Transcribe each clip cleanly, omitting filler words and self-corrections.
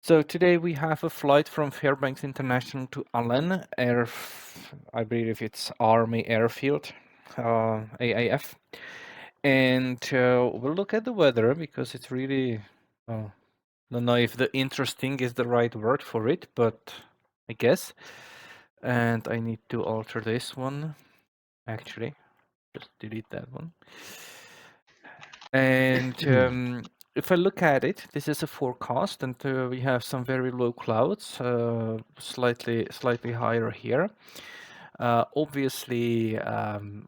So today we have a flight from Fairbanks International to Allen I believe it's Army Airfield, AAF. And we'll look at the weather because it's really, don't know if the interesting is the right word for it, but I guess. And I need to alter this one, actually. Just delete that one. And if I look at it, this is a forecast, and we have some very low clouds, slightly higher here. Obviously,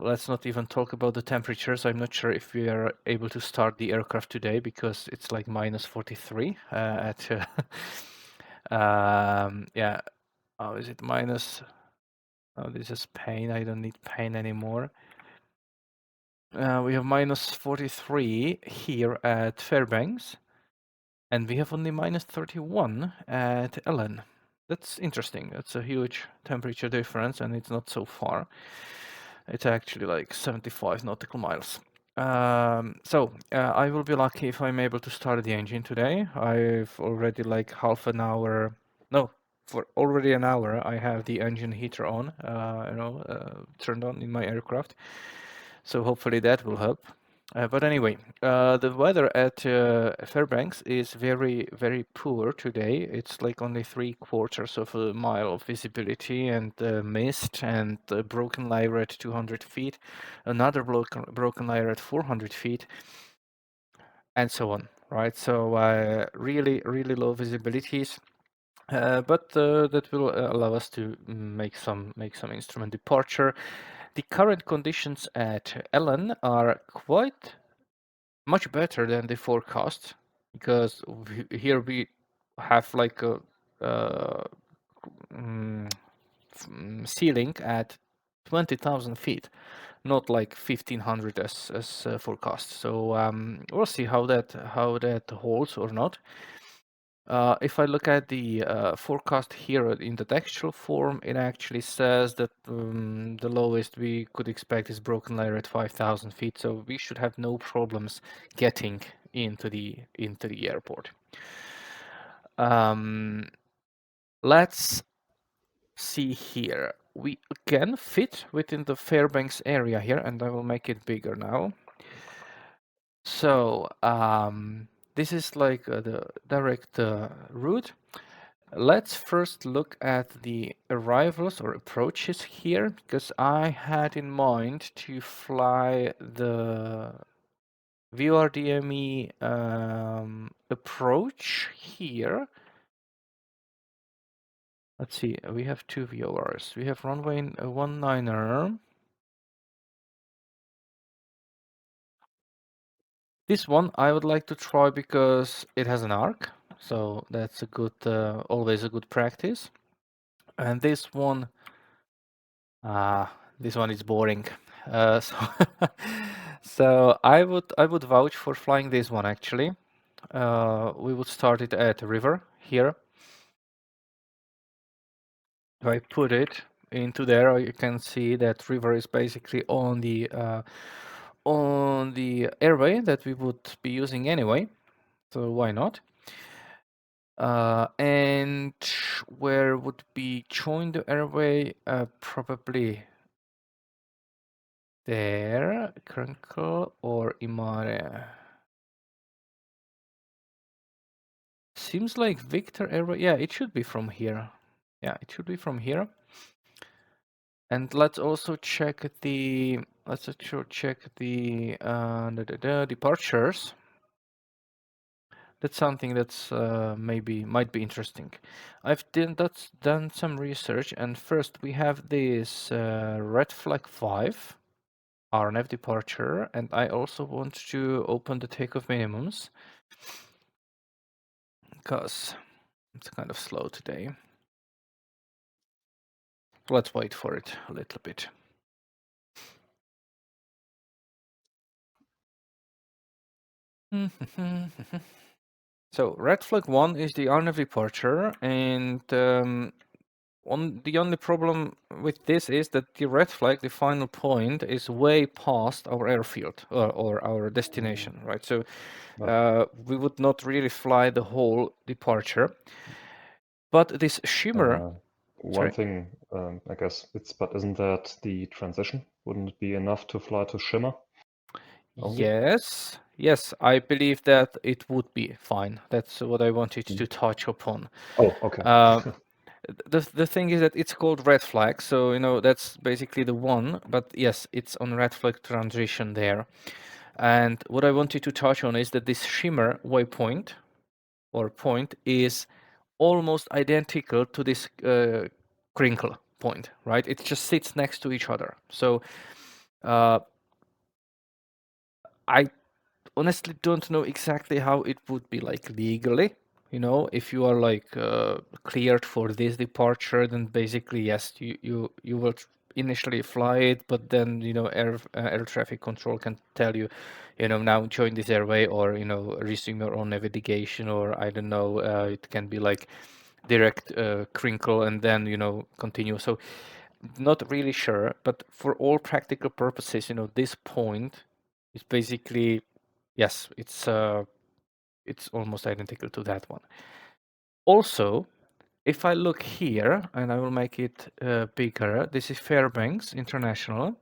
let's not even talk about the temperatures. I'm not sure if we are able to start the aircraft today because it's like minus 43 at. Yeah. Oh, is it minus? Oh, this is pain. I don't need pain anymore. We have minus 43 here at Fairbanks, and we have only minus 31 at Allen. That's interesting. That's a huge temperature difference, and it's not so far. It's actually like 75 nautical miles. I will be lucky if I'm able to start the engine today. I've already like half an hour, no, for already an hour, I have the engine heater on, turned on in my aircraft. So hopefully that will help. But anyway, the weather at Fairbanks is very, very poor today. It's like only 3/4 of a mile of visibility and mist and broken lyre at 200 feet, another broken lyre at 400 feet, and so on, right? So really, really low visibilities. But that will allow us to make some instrument departure. The current conditions at Allen are quite much better than the forecast because here we have like a ceiling at 20,000 feet, not like 1,500 as forecast. So we'll see how that holds or not. If I look at the forecast here in the textual form, it actually says that the lowest we could expect is broken layer at 5,000 feet, so we should have no problems getting into the airport. Let's see here. We can fit within the Fairbanks area here, and I will make it bigger now. So this is like the direct route. Let's first look at the arrivals or approaches here, because I had in mind to fly the VOR-DME approach here. Let's see, we have two VORs. We have runway 19er. This one I would like to try because it has an arc, so that's a good, always a good practice. And this one is boring. So, so I would vouch for flying this one actually. We would start it at river here. If I put it into there, you can see that river is basically on the airway that we would be using anyway. So why not? And where would be join the airway? Probably there, Krenkel or Imare. Seems like Victor Airway. Yeah, it should be from here. Yeah, it should be from here. And let's also check the departures. That's something that's might be interesting. I've done some research, and first we have this red flag 5 RNF departure, and I also want to open the takeoff minimums because it's kind of slow today. Let's wait for it a little bit. So red flag 1 is the RNF departure, and the only problem with this is that the red flag, the final point, is way past our airfield or our destination, right? So we would not really fly the whole departure. But this shimmer, one thing, I guess but isn't that the transition? Wouldn't it be enough to fly to shimmer? Only? Yes, I believe that it would be fine. That's what I wanted to touch upon. Oh, okay. The thing is that it's called red flag, so that's basically the one. But yes, it's on red flag transition there. And what I wanted to touch on is that this shimmer waypoint or point is almost identical to this crinkle point, right? It just sits next to each other. So I honestly don't know exactly how it would be like legally. If you are like cleared for this departure, then basically yes, you will initially fly it, but then air traffic control can tell you, now join this airway or resume your own navigation, or I don't know, it can be like direct crinkle and then continue. So not really sure, but for all practical purposes, this point is basically yes, it's almost identical to that one. Also, if I look here, and I will make it bigger, this is Fairbanks International,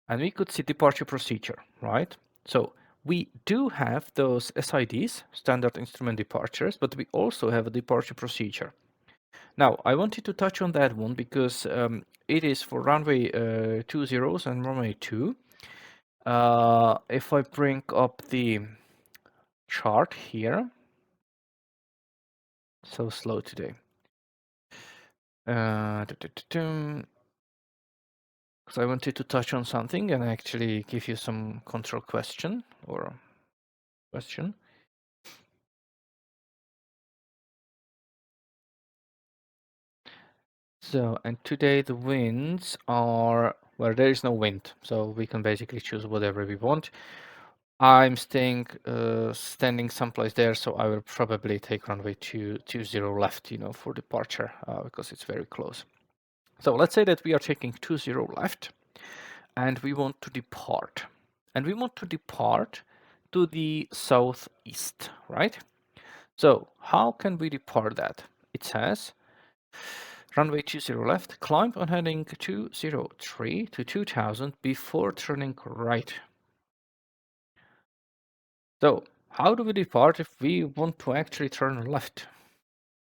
and we could see departure procedure, right? So we do have those SIDs, standard instrument departures, but we also have a departure procedure. Now, I wanted to touch on that one because it is for runway 20 and runway 2. If I bring up the chart here, so slow today. Because I wanted to touch on something and actually give you some control question. So, and today the winds are, well, there is no wind, so we can basically choose whatever we want. I'm standing someplace there, so I will probably take runway 20 left, for departure, because it's very close. So let's say that we are taking 20 left, and we want to depart. And we want to depart to the southeast, right? So how can we depart that? It says runway 20 left, climb on heading 203 to 2000 before turning right. So how do we depart if we want to actually turn left?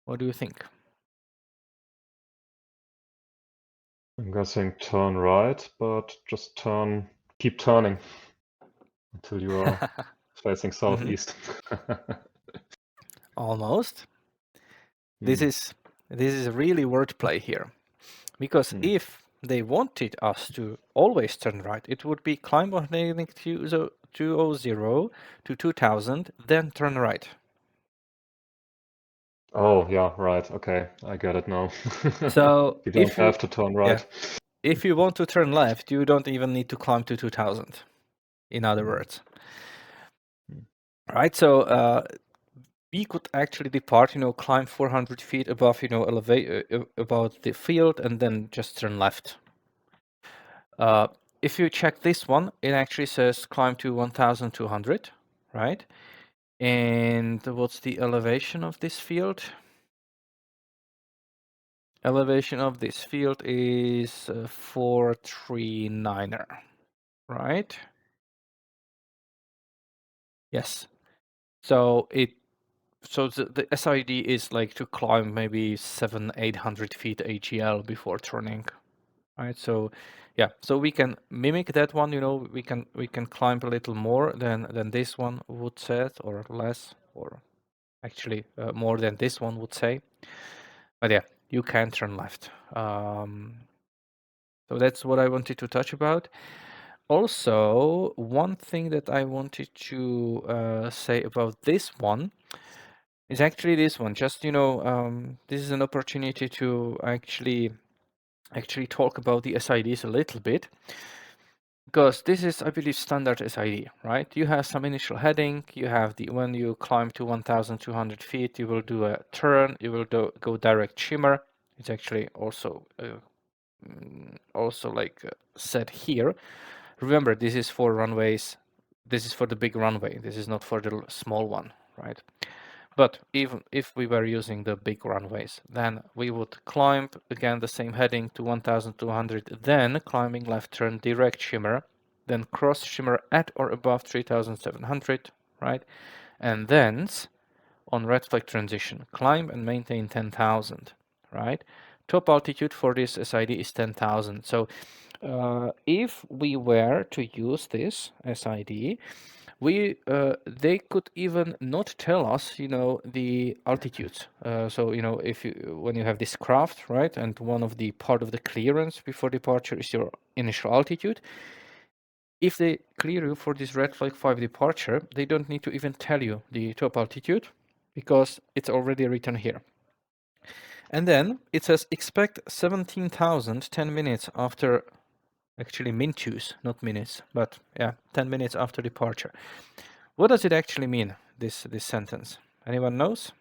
What do you think? I'm guessing turn right, but just keep turning until you are facing southeast. Almost. This is really wordplay here, because if they wanted us to always turn right, it would be climb on heading 200 to 2000, then turn right. Oh, yeah, right. Okay, I get it now. So you don't have to turn right. Yeah, if you want to turn left, you don't even need to climb to 2000, in other words. Right, so we could actually depart, climb 400 feet above, about the field, and then just turn left. If you check this one, it actually says climb to 1200, right? And what's the elevation of this field? Elevation of this field is 439er, right? Yes. So the SID is like to climb maybe 700-800 feet AGL before turning, right? So yeah, so we can mimic that one, we can climb a little more than this one would say, or less, or actually more than this one would say. But yeah, you can turn left. So that's what I wanted to touch about. Also, one thing that I wanted to say about this one is actually this one. Just this is an opportunity to actually talk about the SIDs a little bit, because this is, I believe, standard SID, right? You have some initial heading. You have when you climb to 1,200 feet, you will do a turn. You will go direct shimmer. It's actually also like set here. Remember, this is for runways. This is for the big runway. This is not for the small one, right? But even if we were using the big runways, then we would climb again the same heading to 1200, then climbing left turn direct shimmer, then cross shimmer at or above 3700, right? And then on red flag transition, climb and maintain 10,000, right? Top altitude for this SID is 10,000. So if we were to use this SID, they could even not tell us, the altitudes. So if when you have this craft, right, and one of the part of the clearance before departure is your initial altitude, if they clear you for this red flag 5 departure, they don't need to even tell you the top altitude because it's already written here. And then it says expect 17,000 10 minutes after, actually minutes, not minutes, but yeah, 10 minutes after departure. What does it actually mean, this sentence? Anyone knows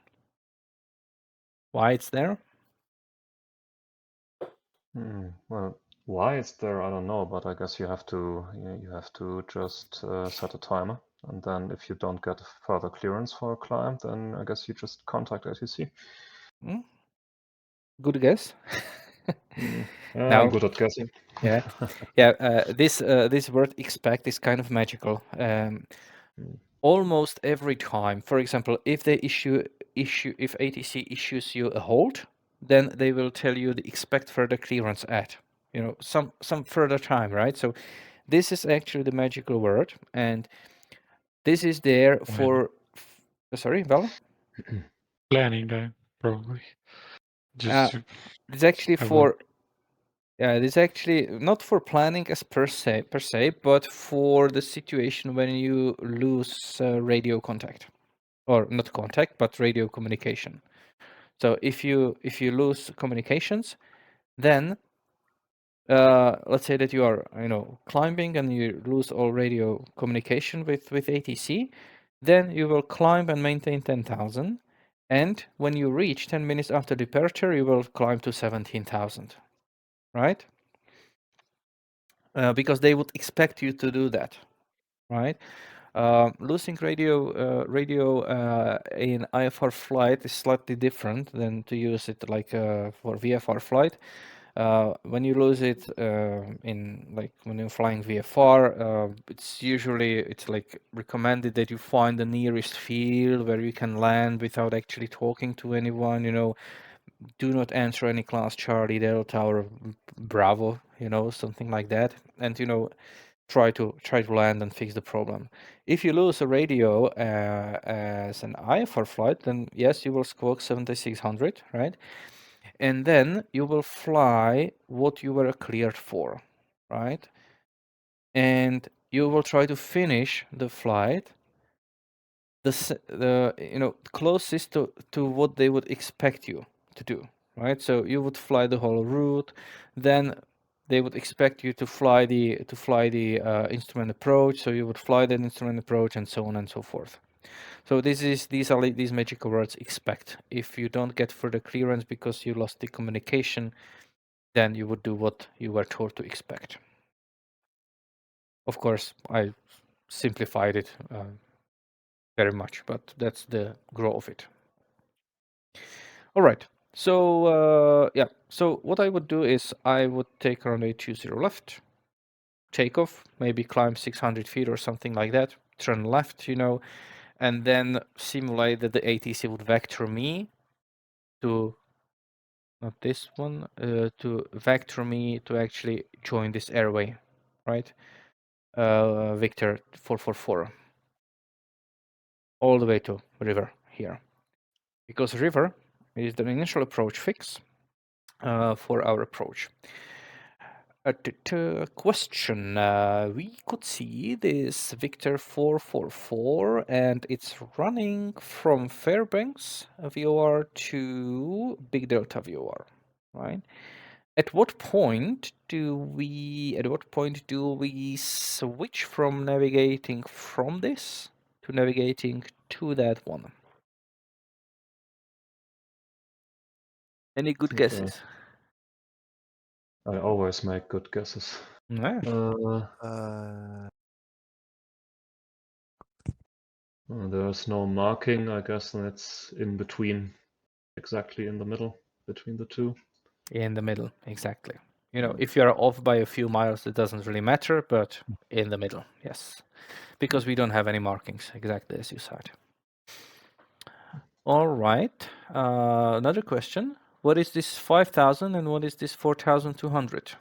why it's there? Well, why it's there, I don't know, but I guess you have to just set a timer, and then if you don't get further clearance for a climb, then I guess you just contact ATC. Good guess. Yeah, Now, good at guessing. yeah, this word expect is kind of magical. Almost every time, for example, if they if ATC issues you a hold, then they will tell you the expect further clearance at, some further time, right? So this is actually the magical word, and this is there for. Sorry, Bella? Planning time, probably. Just to It's actually have for. Yeah, it is actually not for planning as per se, but for the situation when you lose radio contact, or not contact, but radio communication. So if you lose communications, then let's say that you are climbing and you lose all radio communication with ATC, then you will climb and maintain 10,000, and when you reach 10 minutes after departure, you will climb to 17,000, right? Because they would expect you to do that, right? Losing radio in IFR flight is slightly different than to use it like for VFR flight. When you lose it in like when you're flying VFR, it's like recommended that you find the nearest field where you can land without actually talking to anyone. Do not answer any class Charlie, Delta, or Bravo. Something like that, and try to land and fix the problem. If you lose a radio as an IFR flight, then yes, you will squawk 7600, right? And then you will fly what you were cleared for, right? And you will try to finish the flight the closest to what they would expect you to do, right? So you would fly the whole route, then they would expect you to fly the instrument approach, so you would fly that instrument approach, and so on and so forth. So these are these magical words expect. If you don't get further clearance because you lost the communication, then you would do what you were told to expect. Of course, I simplified it very much, but that's the grow of it. All right. So yeah. So what I would do is I would take runway 20 left, take off, maybe climb 600 feet or something like that, turn left, and then simulate that the ATC would vector me to, not this one, to vector me to actually join this airway, right? Victor 444, all the way to river here, because river is the initial approach fix for our approach. Question. We could see this Victor 444 and it's running from Fairbanks VOR to Big Delta VOR, right? At what point do we switch from navigating from this to navigating to that one? Any good guesses? I always make good guesses. Yeah. There's no marking, I guess, and it's in between, exactly in the middle between the two. In the middle, exactly. You know, if you're off by a few miles, it doesn't really matter, but in the middle, yes. Because we don't have any markings, exactly as you said. All right. Another question. What is this 5,000 and what is this 4,200?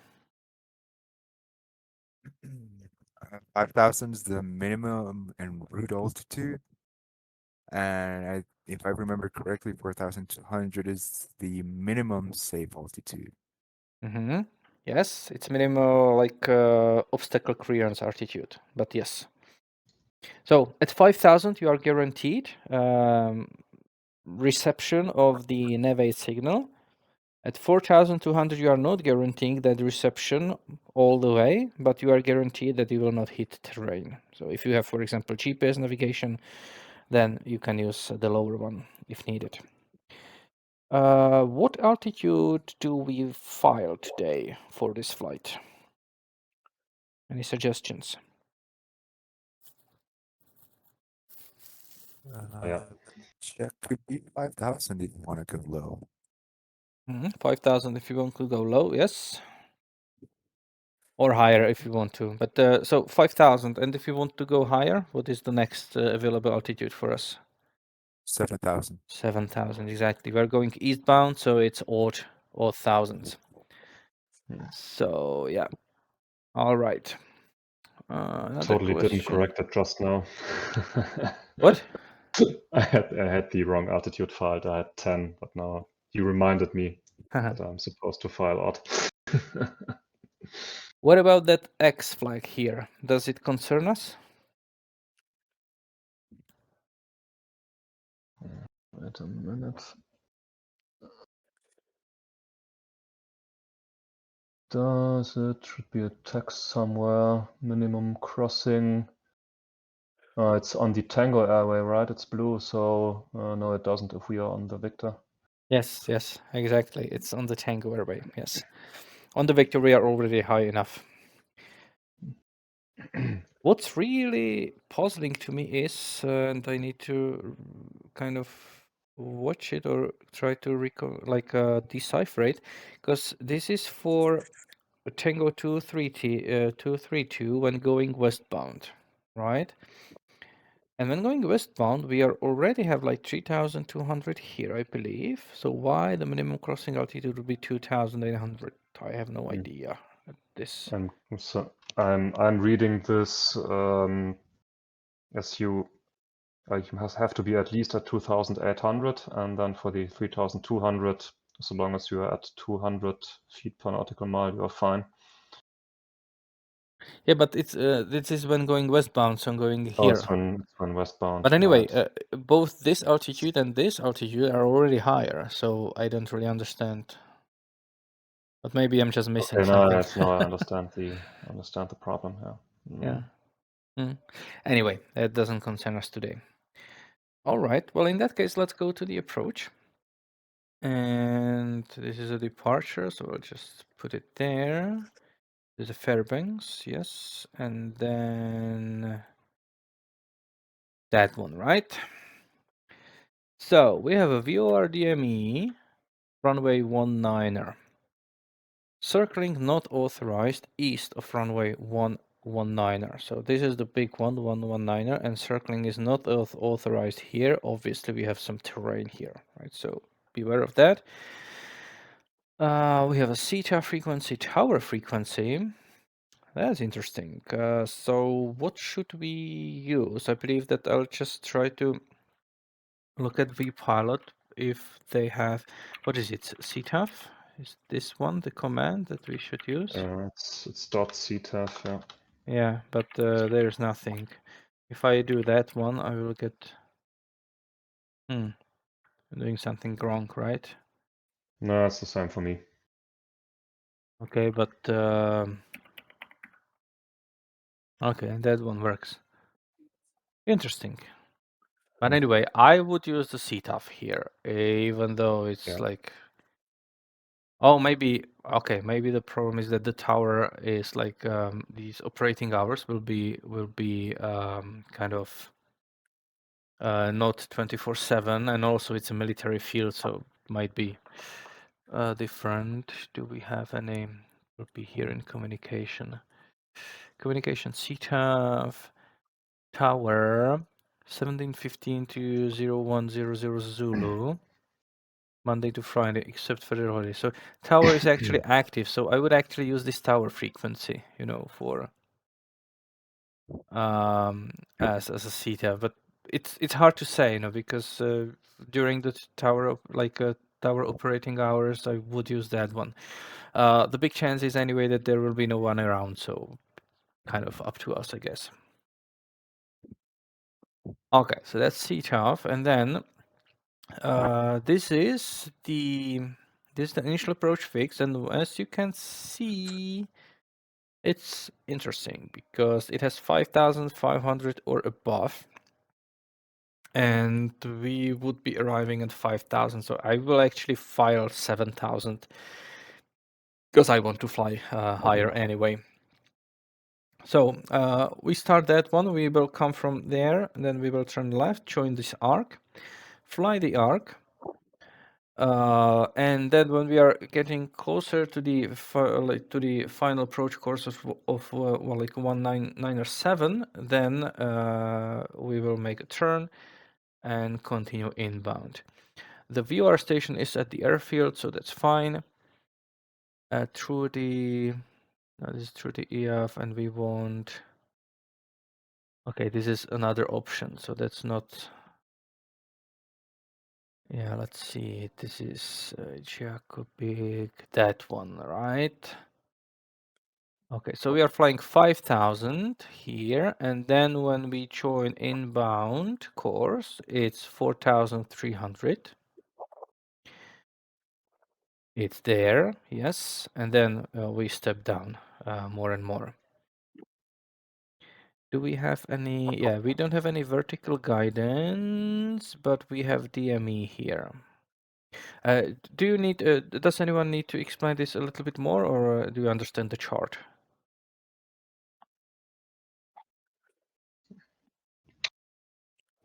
5,000 is the minimum en route altitude. And if I remember correctly, 4,200 is the minimum safe altitude. Mm-hmm. Yes, it's minimal like obstacle clearance altitude, but yes. So at 5,000, you are guaranteed reception of the Neve signal. At 4,200, you are not guaranteeing that reception all the way, but you are guaranteed that you will not hit terrain. So if you have, for example, GPS navigation, then you can use the lower one if needed. What altitude do we file today for this flight? Any suggestions? Yeah. Check could be 5,000 if you want to go low. 5,000 if you want to go low, yes. Or higher if you want to. But so 5,000, and if you want to go higher, what is the next available altitude for us? 7,000. 7,000, exactly. We're going eastbound, so it's odd thousands. So yeah. All right. Totally didn't correct it just now. What? I had the wrong altitude filed. I had 10, but now you reminded me that I'm supposed to file odd. What about that X flag here? Does it concern us? Wait a minute. Should be a text somewhere. Minimum crossing. It's on the Tango airway, right? It's blue, so no, it doesn't if we are on the Victor. Yes, exactly. It's on the Tango airway, yes. On the Victor, we are already high enough. What's really puzzling to me is, and I need to kind of watch it or try to decipher it, because this is for Tango 232 when going westbound, right? And when going westbound, we already have like 3,200 here, I believe. So why the minimum crossing altitude would be 2,800? I have no idea. This. I'm reading this as you have to be at least at 2,800, and then for the 3,200, so long as you are at 200 feet per nautical mile, you are fine. Yeah, but it's this is when going westbound, so I'm going here. Oh, it's when westbound. But anyway, right. Both this altitude and this altitude are already higher, so I don't really understand. But maybe I'm just missing something. No, I understand the problem. Yeah. Yeah. Anyway, that doesn't concern us today. All right. Well, in that case, let's go to the approach. And this is a departure, so I'll just put it there. There's a Fairbanks, yes, and then that one, right? So we have a VOR DME, runway 19er. Circling not authorized east of runway 119er. So this is the big one, 119er, and circling is not authorized here. Obviously, we have some terrain here, right? So beware of that. We have a CTA frequency, tower frequency. That's interesting. So what should we use? I believe that I'll just try to look at vPilot if they have, what is it, CTAF? Is this one the command that we should use? It's .ctaf, yeah. Yeah, but there's nothing. If I do that one, I will get... I'm doing something wrong, right? No, it's the same for me. Okay, but... okay, that one works. Interesting. But anyway, I would use the CTAF here, even though it's like Oh, maybe okay. Maybe the problem is that the tower is like these operating hours will be kind of not 24/7, and also it's a military field, so it might be different. Do we have any? Will be here in communication. Communication CTAF tower 1715 to 0100 Zulu. Monday to Friday, except for the holiday. So tower is actually active. So I would actually use this tower frequency, you know, for as a CTAF. But it's hard to say, you know, because during the tower tower operating hours, I would use that one. The big chance is anyway that there will be no one around. So kind of up to us, I guess. Okay, so that's CTAF, and then this is the initial approach fix, and as you can see, it's interesting because it has 5,500 or above, and we would be arriving at 5,000. So I will actually file 7,000 because I want to fly higher anyway. So we start that one. We will come from there, and then we will turn left, join this arc, fly the arc. And then when we are getting closer to the final approach course of well, like 197, then we will make a turn and continue inbound. The VOR station is at the airfield, so that's fine. Through the this is through the EF, and we want. Okay, this is another option, so that's not. Yeah, let's see. This is Jacobic, that one, right? Okay, so we are flying 5,000 here, and then when we join inbound course, it's 4,300. It's there, yes, and then we step down more and more. Do we have any? Yeah, we don't have any vertical guidance, but we have DME here. Do you need? Does anyone need to explain this a little bit more, or do you understand the chart?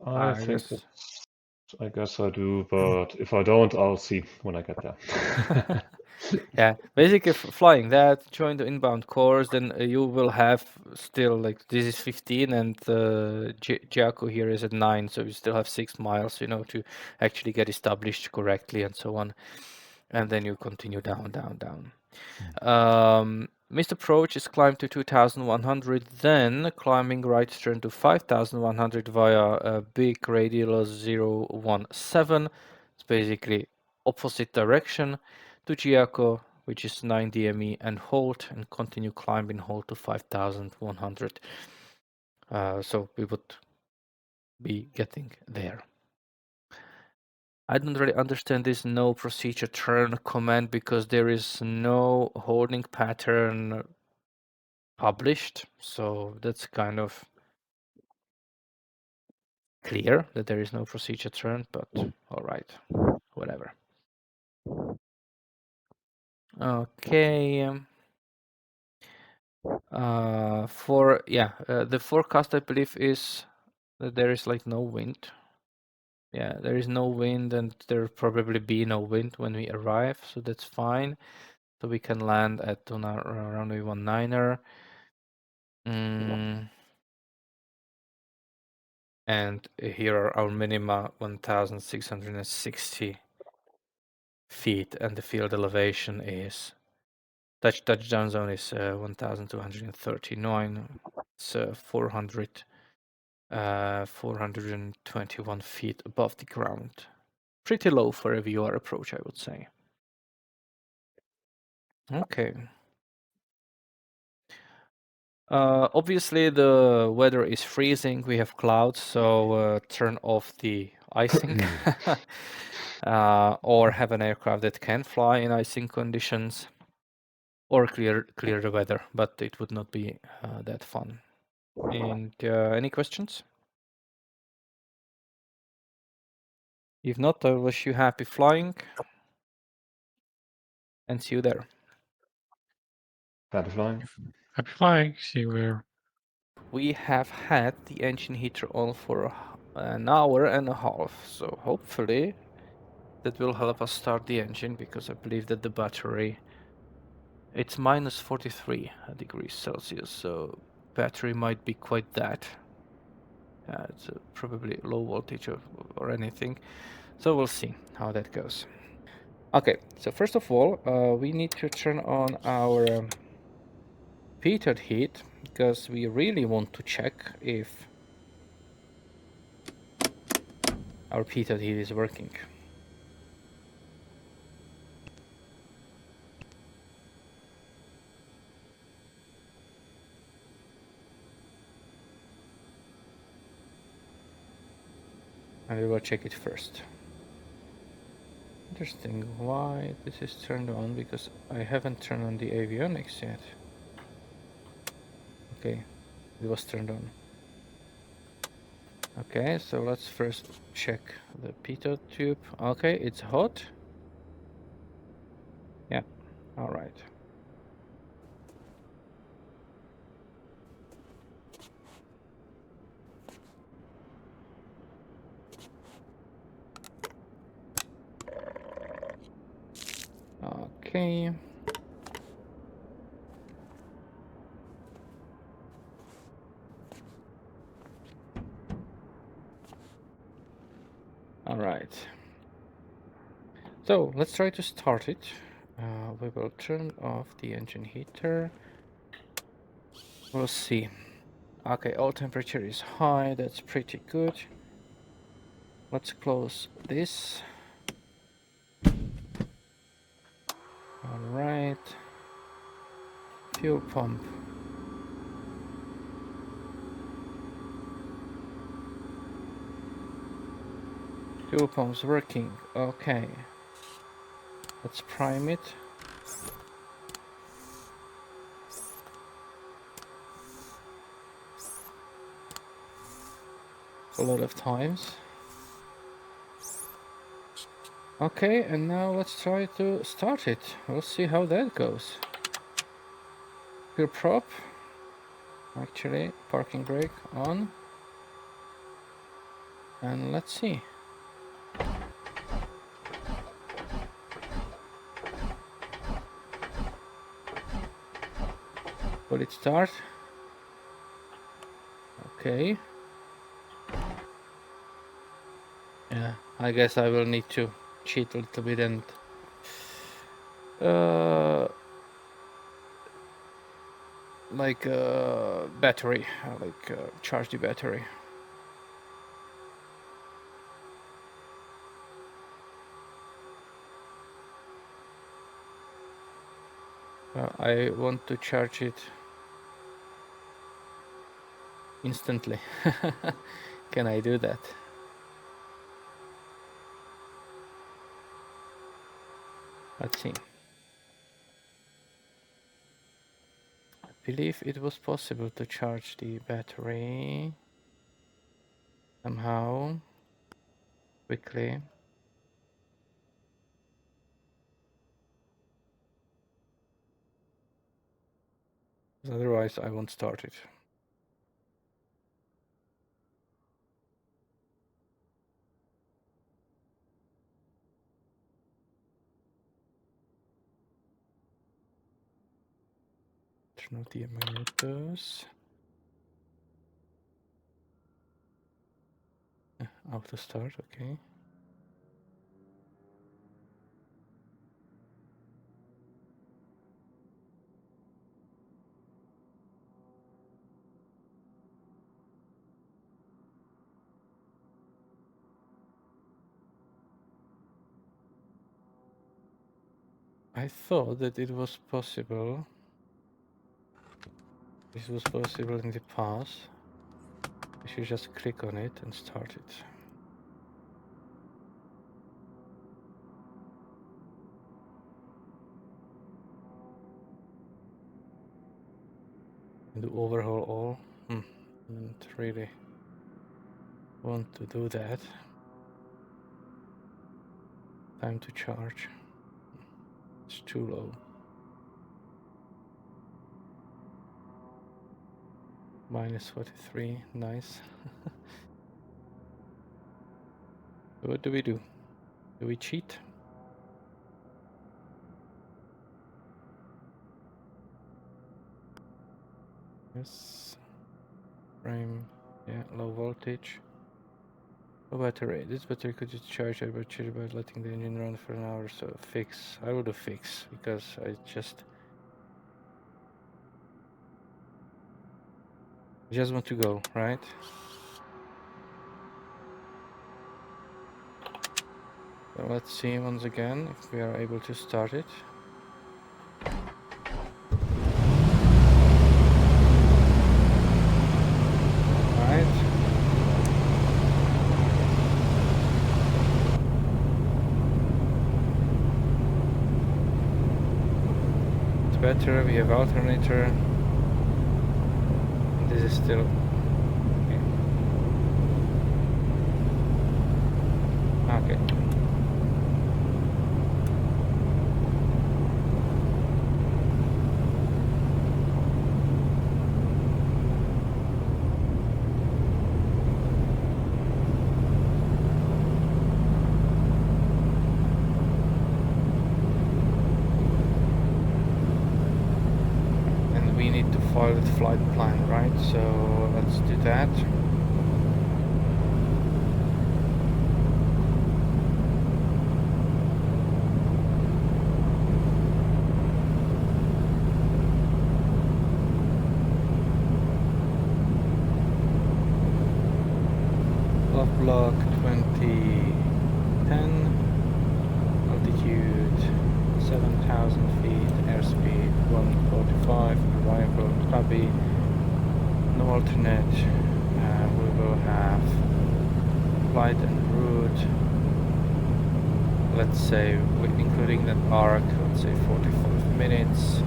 I think I guess I do, but if I don't, I'll see when I get there. Yeah, basically flying that, join the inbound course, then you will have still like this is 15 and Giaco here is at 9, so you still have 6 miles, you know, to actually get established correctly and so on. And then you continue down, down, down. Missed approach is climb to 2,100, then climbing right turn to 5,100 via a big radial 017. It's basically opposite direction to Giaco, which is 9 DME, and hold and continue climbing hold to 5,100. So we would be getting there. I don't really understand this no procedure turn command because there is no holding pattern published. So that's kind of clear that there is no procedure turn, but all right, whatever. Okay. The forecast I believe is that there is like no wind. Yeah, there is no wind, and there'll probably be no wind when we arrive, so that's fine. So we can land at runway 19er. And here are our minima 1,660 feet, and the field elevation is touchdown zone is 1,239. It's 421 feet above the ground. Pretty low for a VOR approach, I would say. Okay. Obviously, the weather is freezing. We have clouds, so turn off the icing. Or have an aircraft that can fly in icing conditions, or clear the weather, but it would not be that fun. And any questions? If not, I wish you happy flying. and see you there. Happy flying. Happy flying. See you there. We have had the engine heater on for an hour and a half, so hopefully that will help us start the engine, because I believe that the battery, it's minus 43 degrees Celsius, so battery might be quite that. It's probably low voltage or anything, so we'll see how that goes. Okay, so first of all, we need to turn on our pitot heat, because we really want to check if our pitot heat is working. And we will check it first. Interesting why this is turned on, because I haven't turned on the avionics yet. Okay, it was turned on. Okay, so let's first check the pitot tube. Okay, it's hot. Yeah, all right. Okay. All right. So let's try to start it. We will turn off the engine heater. We'll see. Okay, all temperature is high. That's pretty good. Let's close this. All right. Fuel pump. Fuel pump's working. Okay. Let's prime it. A lot of times. Okay, and now let's try to start it. We'll see how that goes. Fuel prop. Actually, parking brake on. And let's see. Will it start? Okay. Yeah, I guess I will need to cheat a little bit and battery, charge the battery. I want to charge it instantly. Can I do that? Let's see. I believe it was possible to charge the battery somehow quickly. Otherwise, I won't start it. Turn off the motors. Auto start, okay. I thought that it was possible. This was possible in the past. I should just click on it and start it. And overhaul all. Don't really want to do that. Time to charge. It's too low. Minus 43, nice. What do we do? Do we cheat? Yes. Frame, yeah, low voltage. Low battery. This battery could be charged by letting the engine run for an hour. So fix. I will do fix because I just want to go, right? So let's see once again if we are able to start it. Alright. It's better, we have alternator. This is still okay. Okay. And we need to follow the flight plan, right? So let's do that. Block 2010, altitude 7,000 feet, airspeed 145, arrival PABI, no alternate. We will have flight and route, let's say, including that arc, let's say 45 minutes,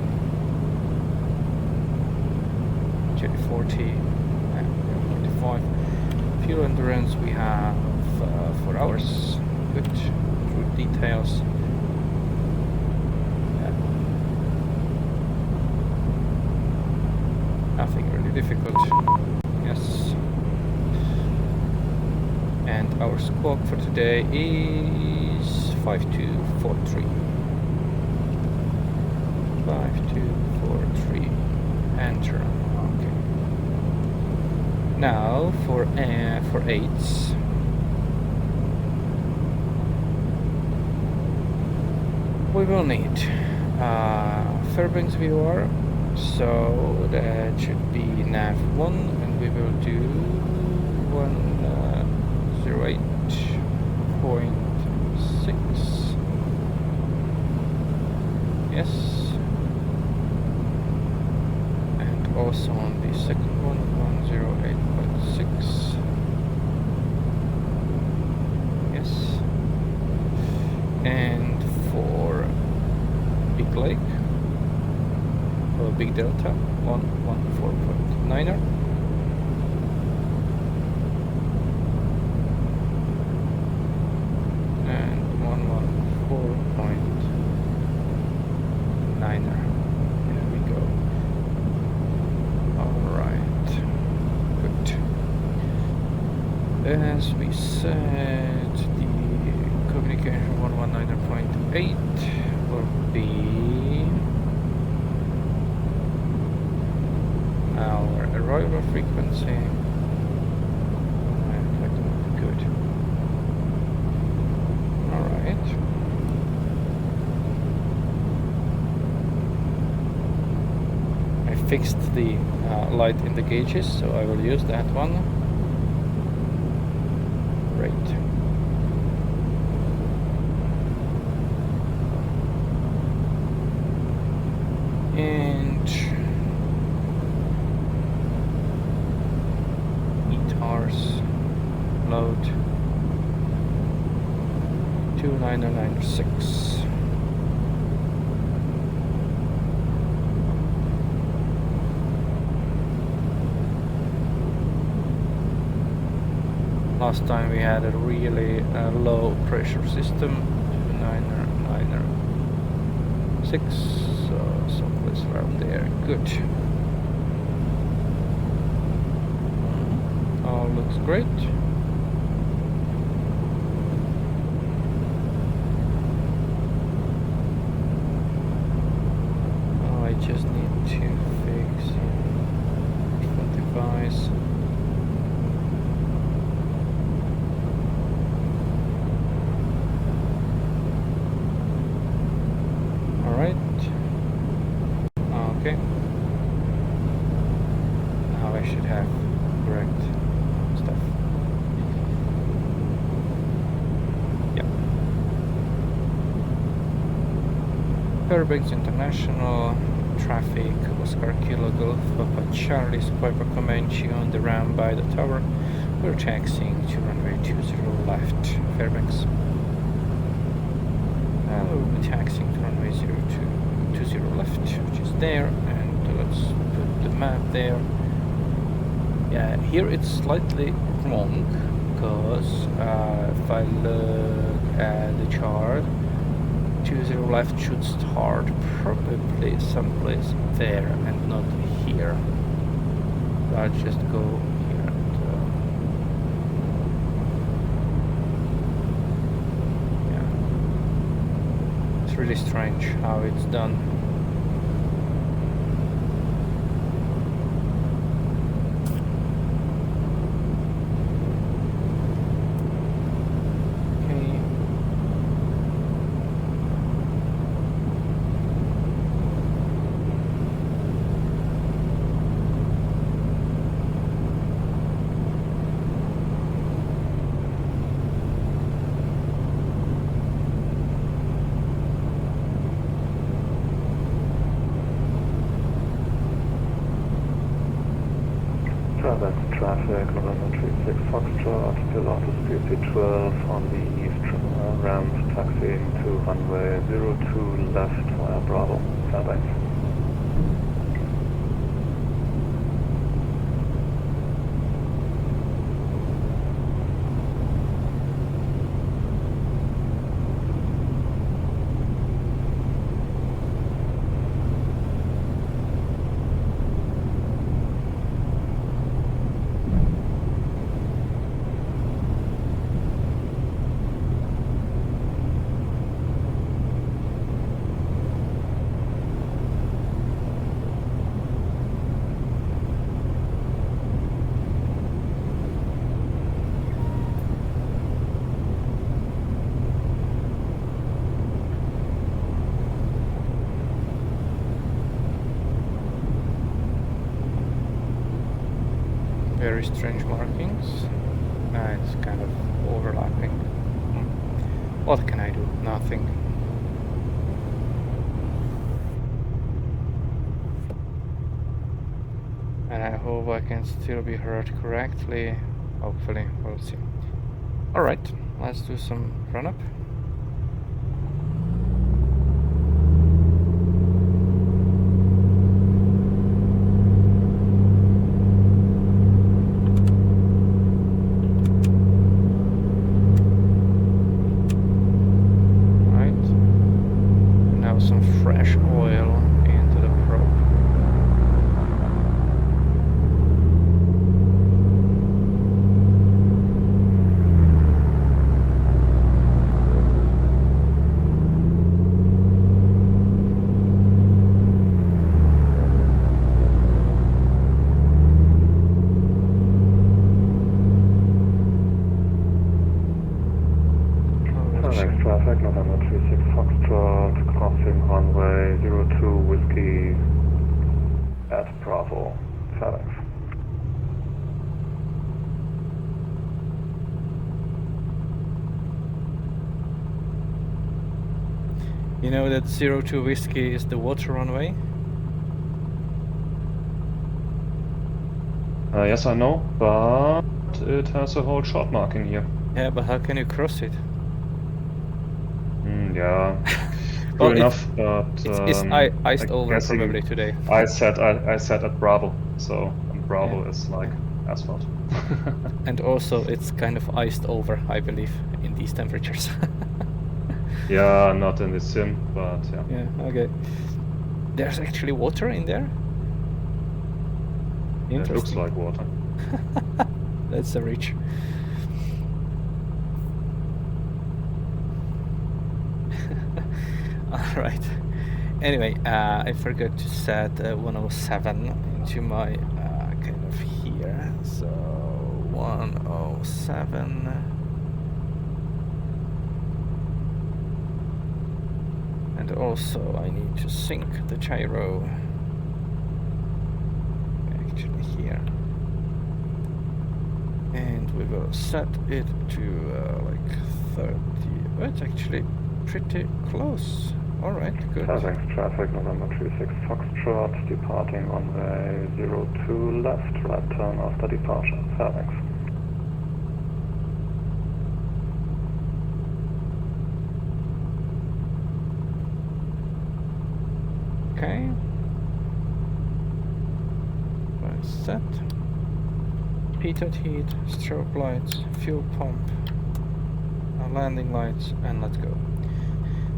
40, 45. Fuel endurance we have 4 hours. Good. Route details. Nothing really difficult. Yes. And our squawk for today is 5243. 5243. Enter. Okay. Now for 8s. We will need Fairbanks VOR, so that should be nav 1, and we will do 108.6. Yes. And also on the second one, 108.6. Yes. And for Big Lake, or Big Delta, 114.9er. And 114.9er. There we go. Alright. Good. As we said, the communication 119.8 will be our arrival frequency. And good. Alright. I fixed the light in the gauges, so I will use that one. Great. And ETARS load 29096. Last time we had a really low pressure system, 29096. 6, so someplace around there. Good. All looks great. I just need to fix the device. Alright. Okay. Now I should have correct stuff. Yep. Fairbanks International. Traffic, Oscar Kilo Golf, Papa Charlie, Piper Comanche on the ramp by the tower. We're taxiing to runway 20 left, Fairbanks. And we'll be taxiing to runway 20 left, which is there, and let's put the map there. Yeah, here it's slightly wrong, because if I look at the chart, 20 left should start probably someplace there and not here. So I'll just go here and yeah. It's really strange how it's done. Fairbanks traffic, November 36 Foxtrot, Pilatus PC-12 on the east ramp, taxiing to runway 02 left via Bravo, Fairbanks. Very strange markings. It's kind of overlapping. What can I do? Nothing. And I hope I can still be heard correctly. Hopefully, we'll see. Alright, let's do some run-up. Traffic, November 36 Foxtrot, crossing runway 02 Whiskey at Bravo, Fairbanks. You know that 02 Whiskey is the water runway? Yes, I know, but it has a whole short marking here. Yeah, but how can you cross it? Yeah, Well, true enough, but it's iced over guessing probably today. I sat at Bravo, so Bravo is like asphalt. And also it's kind of iced over, I believe, in these temperatures. Yeah, not in the sim, but yeah. Yeah, okay. There's actually water in there? It looks Interesting. like water. That's a reach. All right. Anyway, I forgot to set 107 into my kind of here. So 107. And also I need to sync the gyro actually here. And we will set it to like 30. Oh, it's actually pretty close. All right, good. Fairbanks traffic, November 36 Foxtrot, departing on runway 02 left, right turn after departure, Fairbanks. Okay. Right, set. Pitot heat, strobe lights, fuel pump, landing lights, and let's go.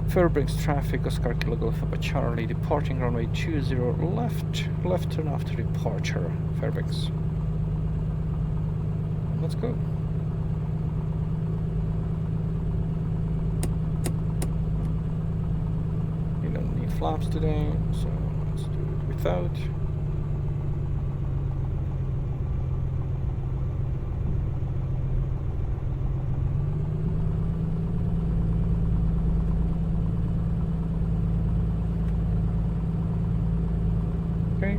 Fairbanks traffic, Oscar Kilo Golf Papa Charlie, departing runway 20 left, left turn after departure, Fairbanks. Let's go. You don't need flaps today, so let's do it without. Okay.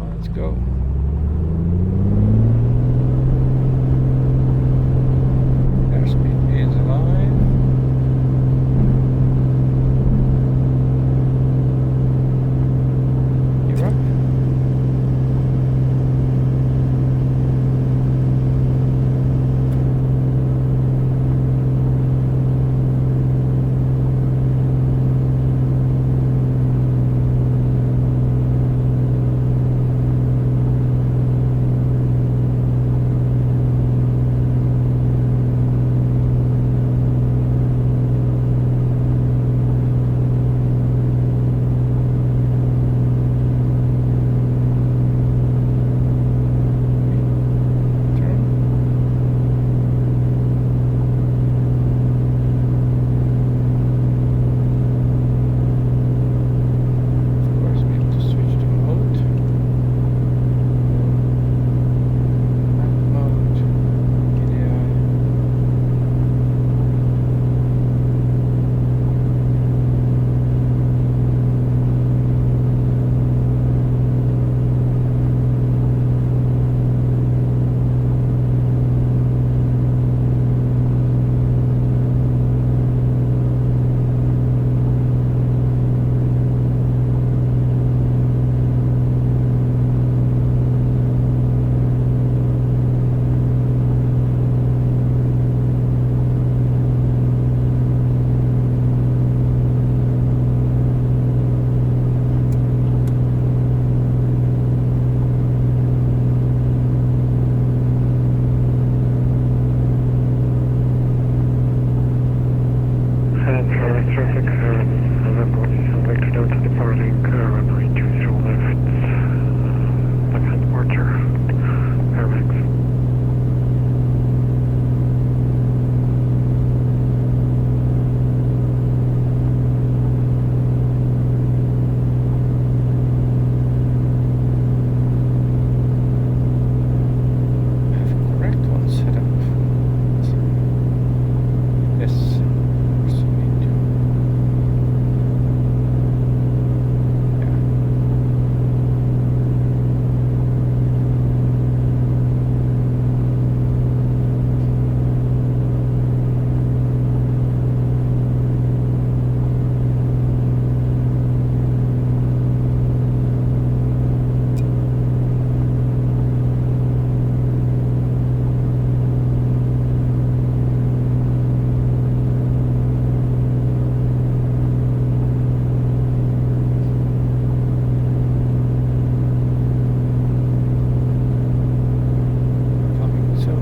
Let's go. Airspeed is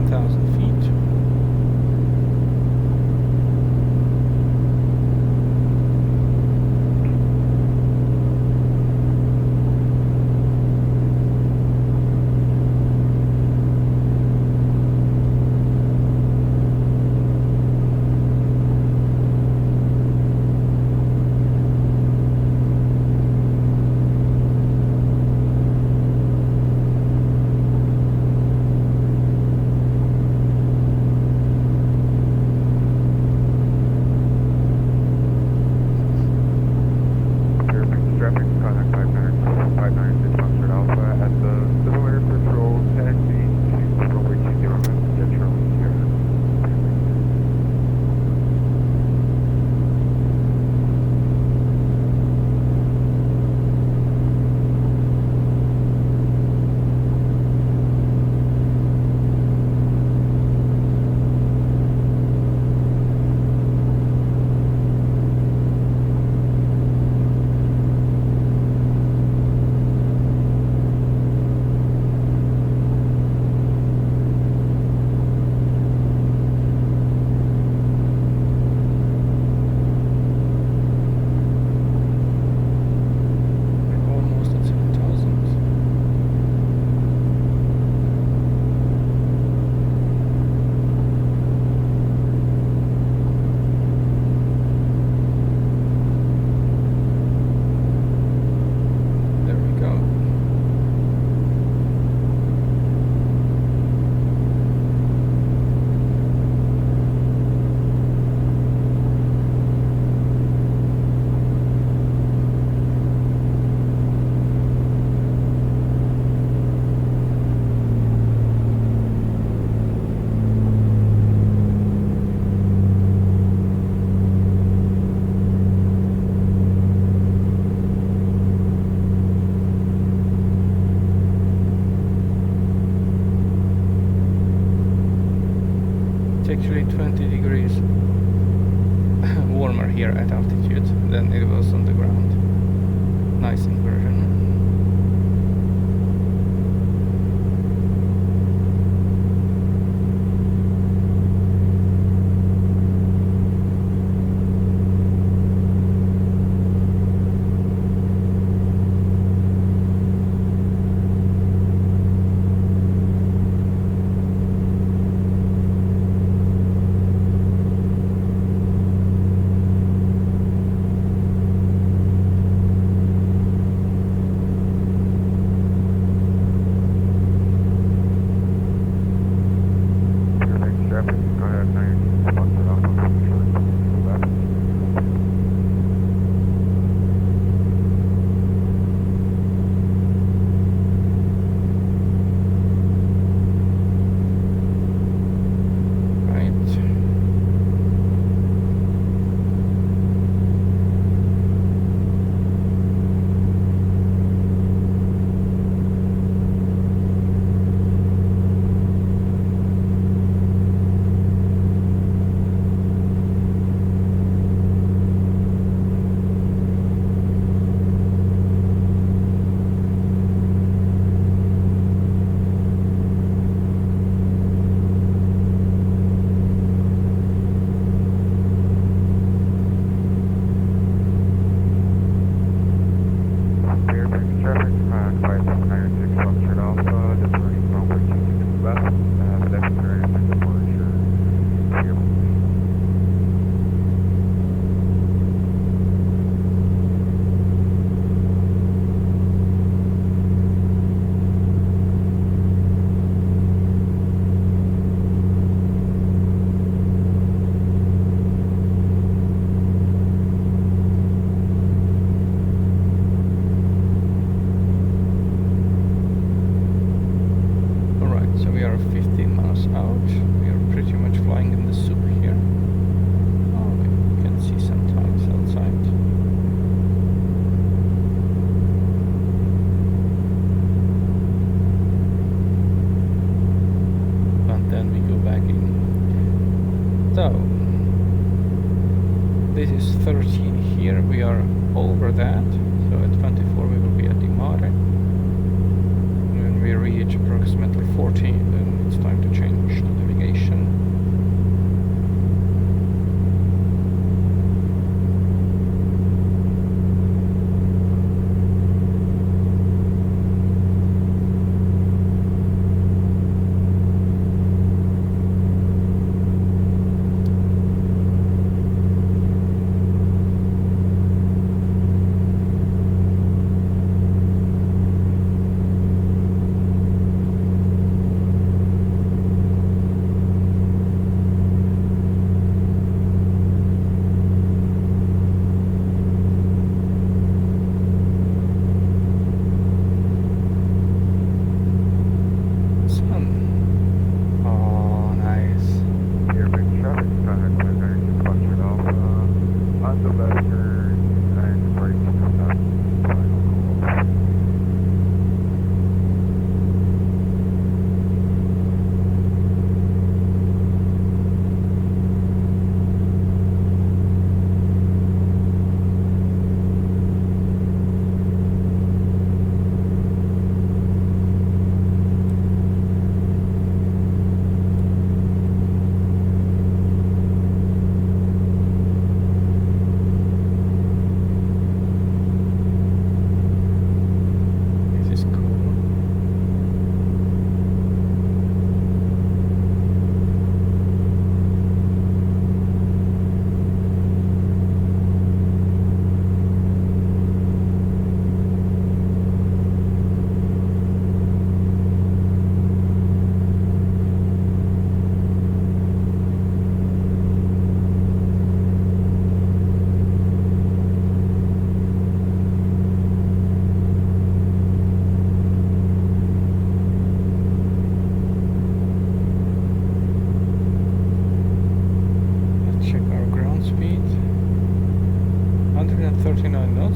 7,000 feet. Actually 20 degrees warmer here at altitude than it was on the ground. Nice inversion. So this is 13 here, we are over that, so at 24 we will be at Dimare. When we reach approximately 40, then it's time to change to the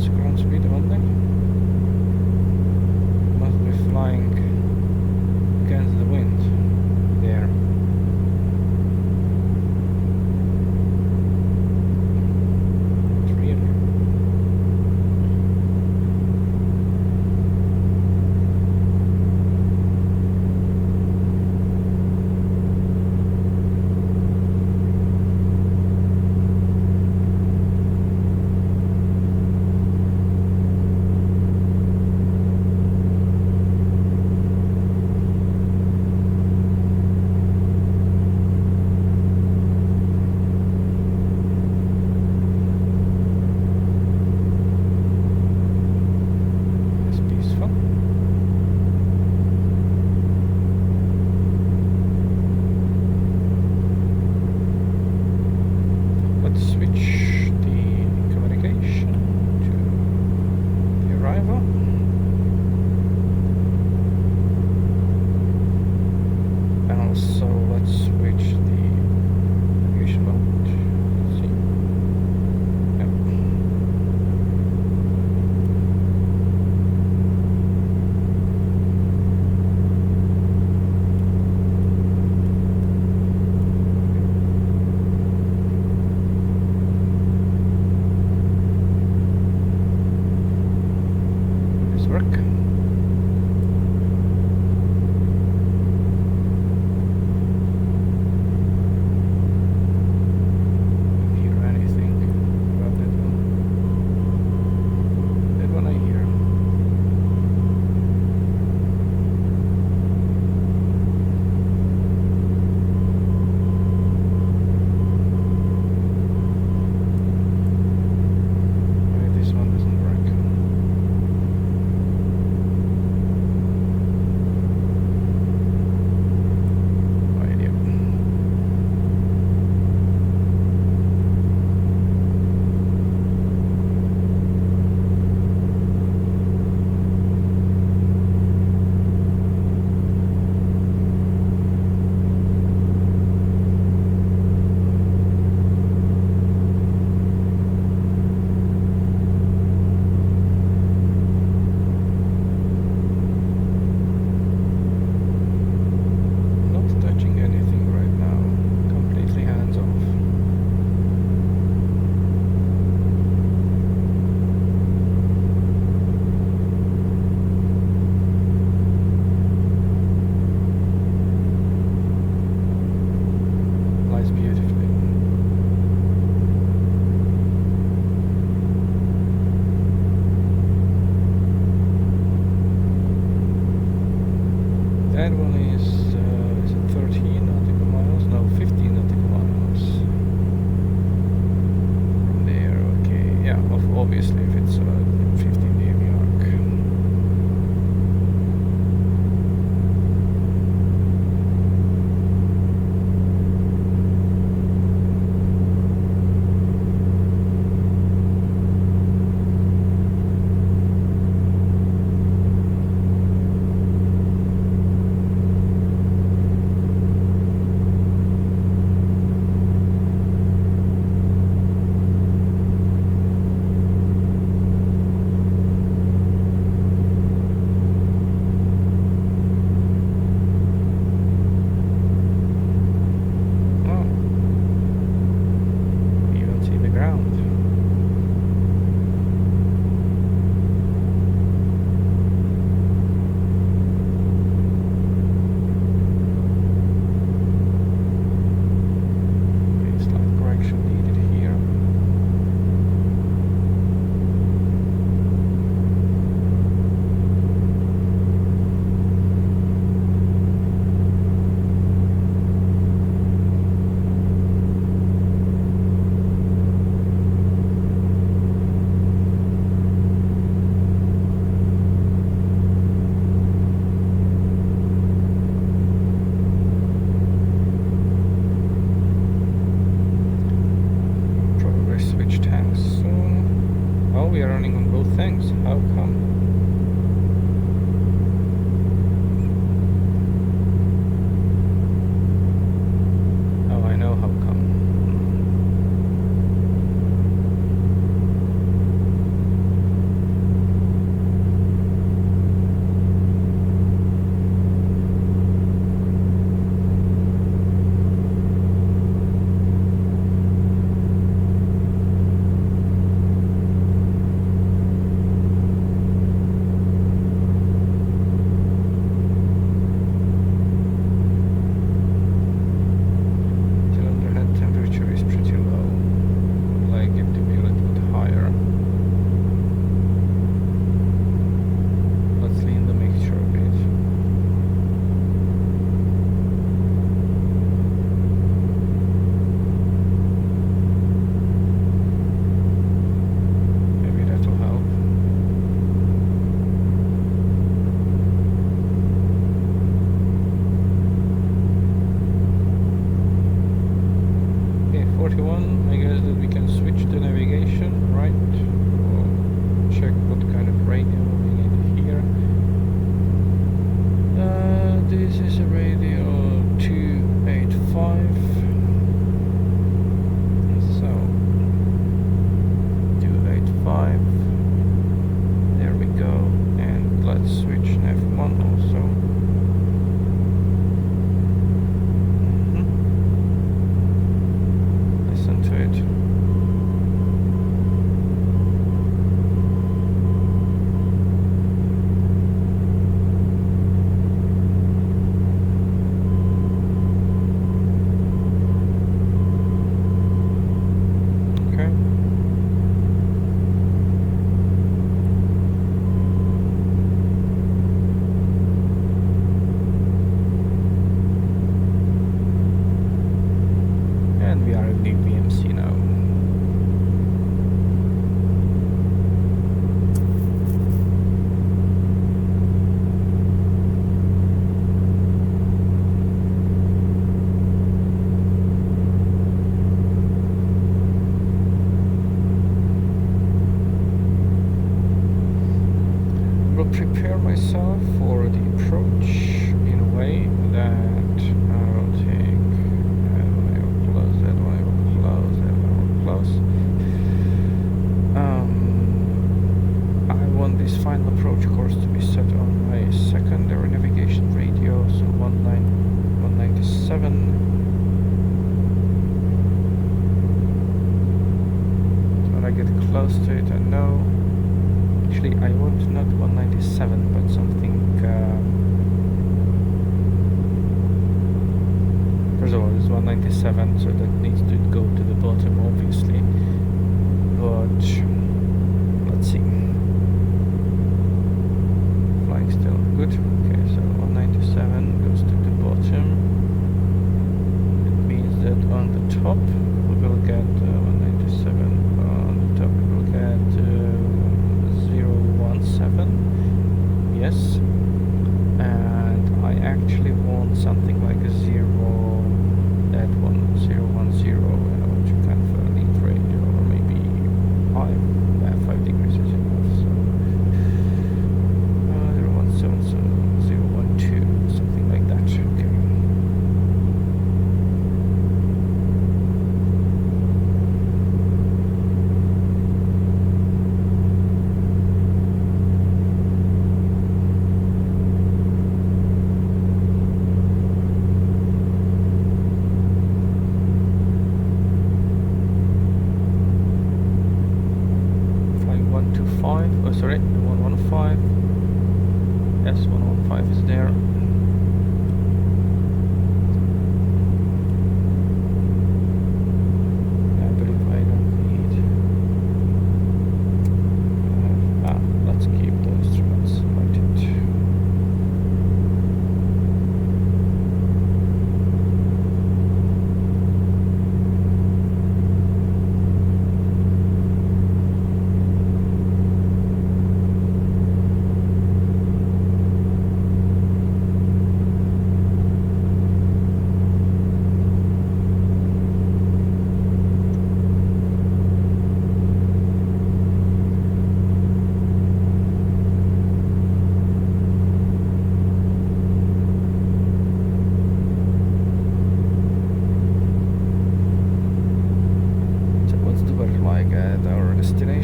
knots ground speed only. Must be flying against the wind there. Really. It's peaceful. Let's switch the communication to the arrival. And also let's switch the navigation mode. Let's see. Yep. This work. Don't hear anything about that one. That one I hear. Why this one doesn't work? No idea. Not touching anything right now. Completely hands off. Flies beautifully. That one is it 13 nautical miles? No, 15 nautical miles. From there, okay. Yeah, obviously if it's 15 DME arc. Oh, you don't see the ground. Okay, slight correction needed here. Probably switch tanks soon. Oh, we are running on both things. How come? Oh, I know how come. 41. I guess that we can switch to navigation, right? We'll check what kind of radio we need here. This is a radio 285. So 285. There we go. And let's switch F1 also. Listen to it. Prepare myself for the approach in a way that I will take that one, I will close, that one, I will close, that one, I will close. I want this final approach course to be set on my secondary navigation radio, so 197. So when I get close to it, I know. Actually, I want not 197, but something. First of all, it's 197, so that needs to go to the bottom, obviously. But let's see. Flying still good. Okay, so 197 goes to the bottom. It means that on the top we will get 197. On the top we will get. 017, yes, and I actually want something like a 0, that one, 010, which kind of a lead radio, or maybe 5 degrees is enough, so 017, so 012, something like that, okay. Sorry, 115. Yes, 115 is there. I believe I don't need. Let's keep the instruments lighted.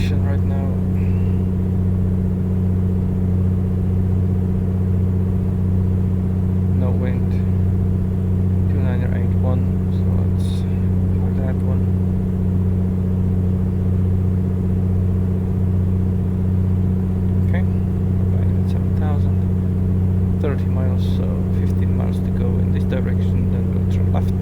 Right now. No wind. 2981, so let's for that one. Okay, we're at 7,000. 30 miles, so 15 miles to go in this direction, then we'll turn left.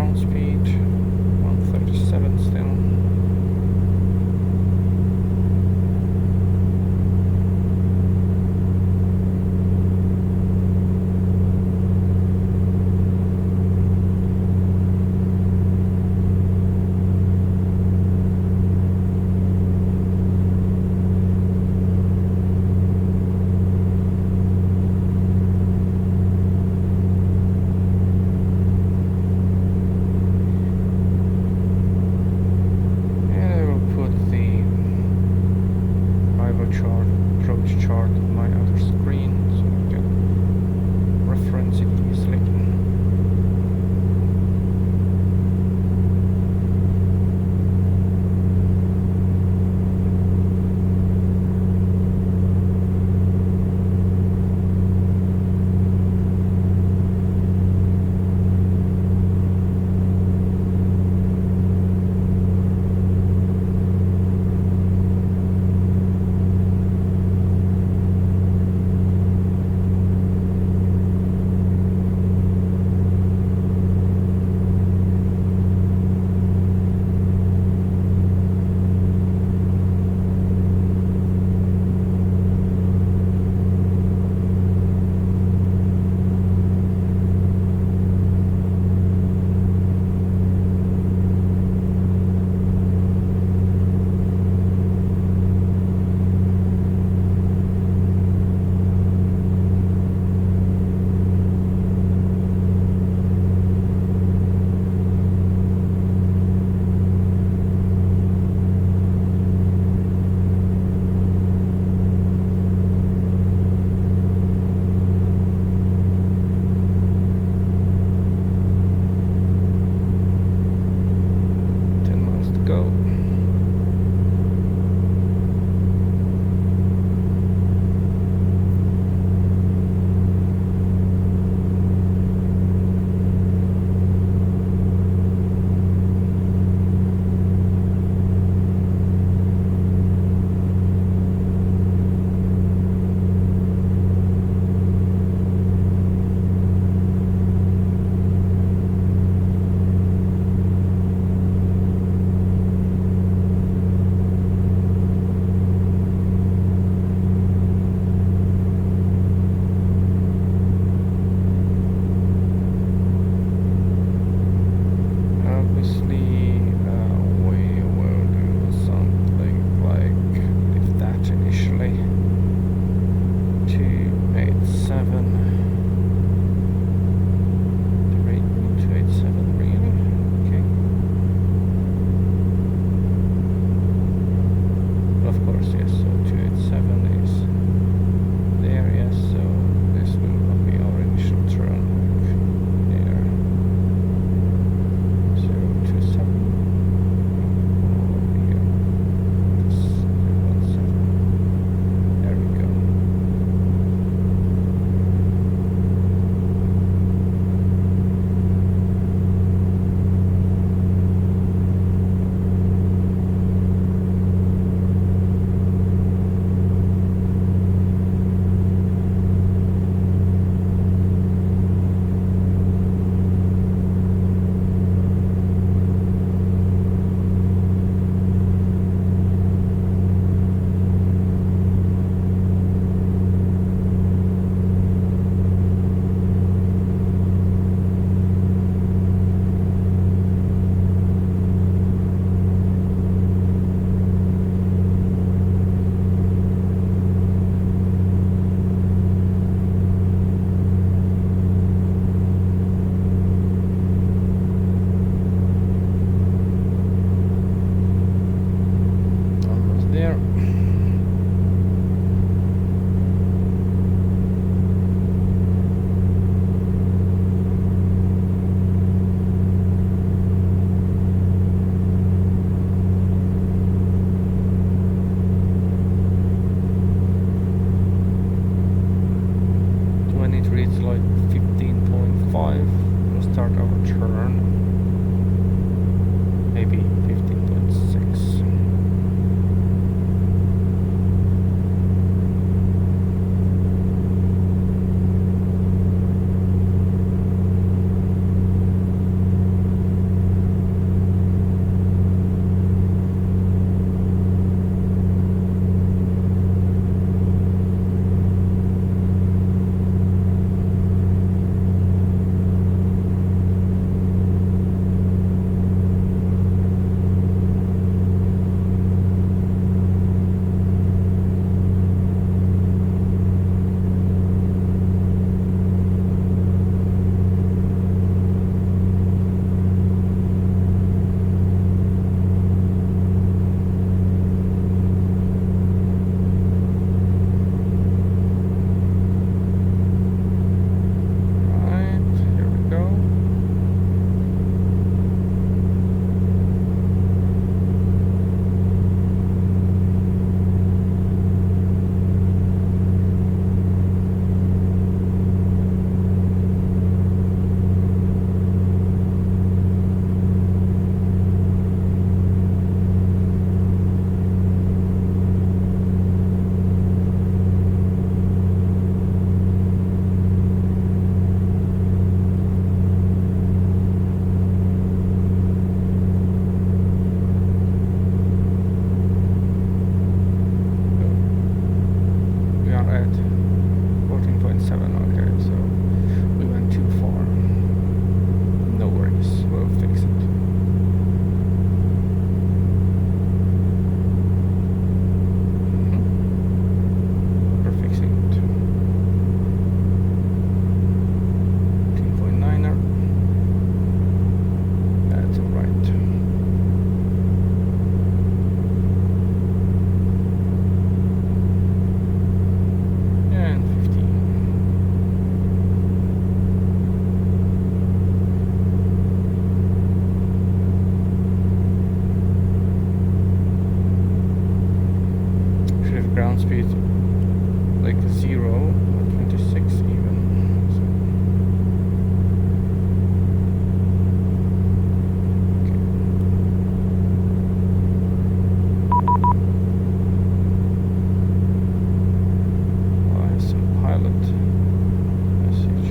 ground speed 137 still. ground speed like 0 or 26 even. So, I have some pilot message.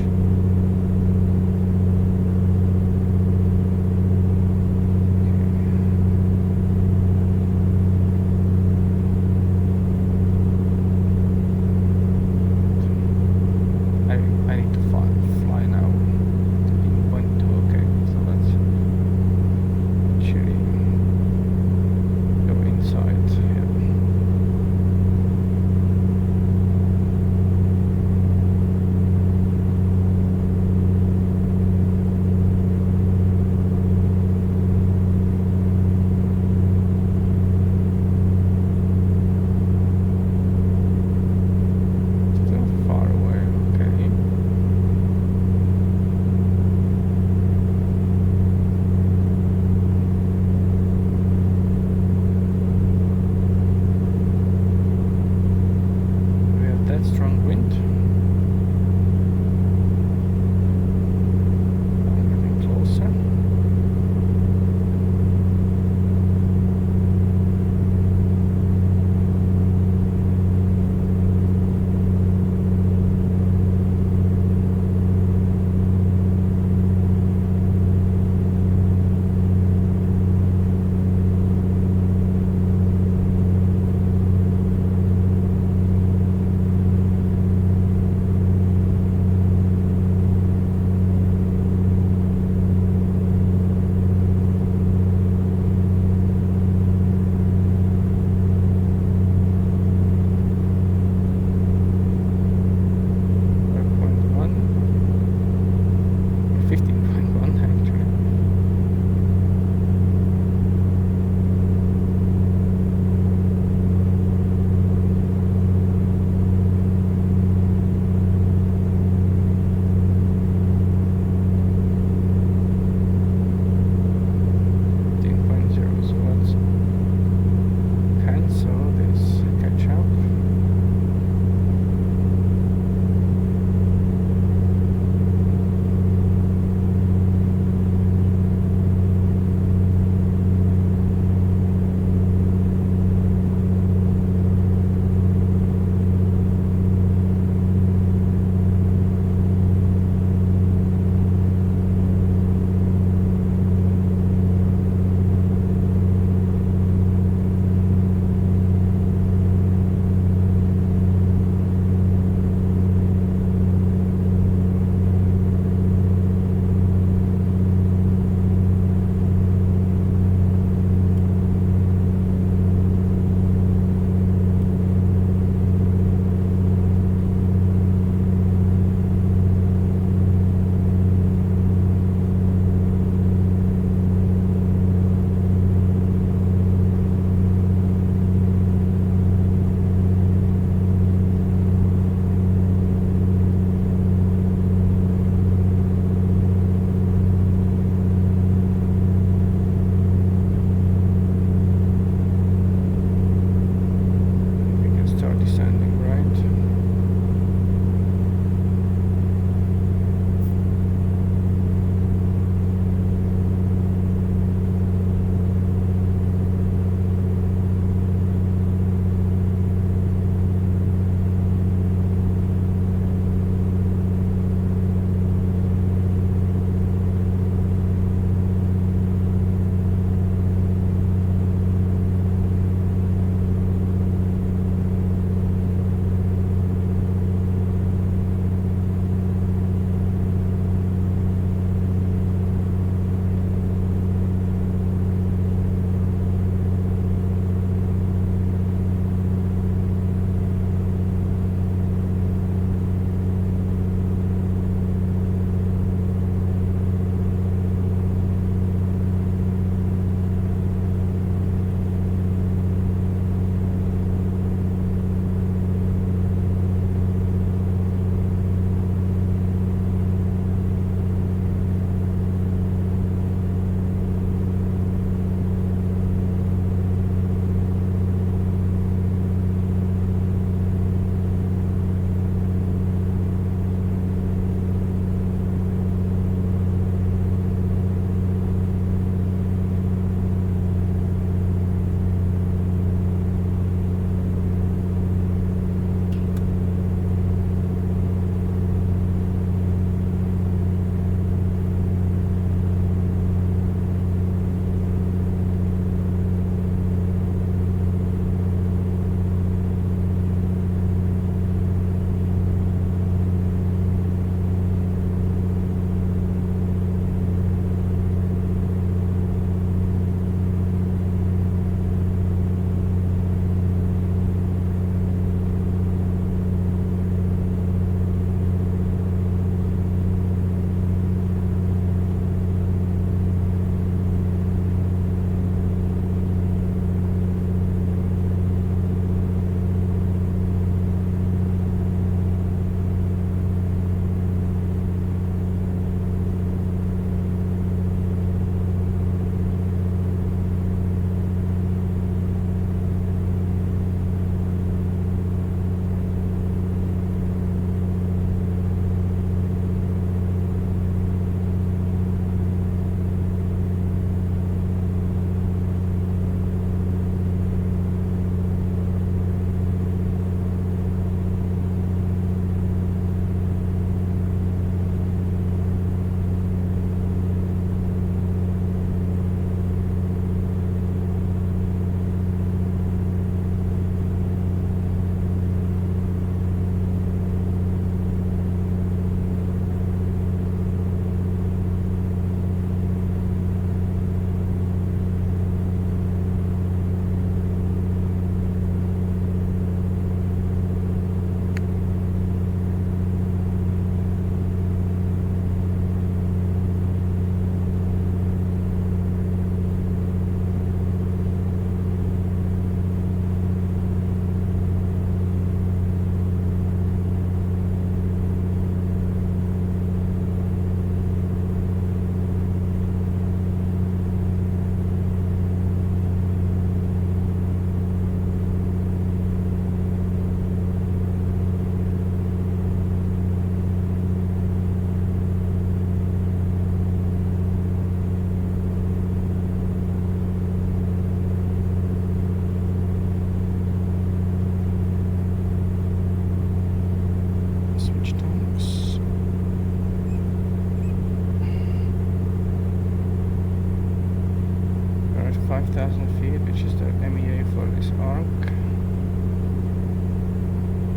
5,000 feet, which is the MEA for this arc.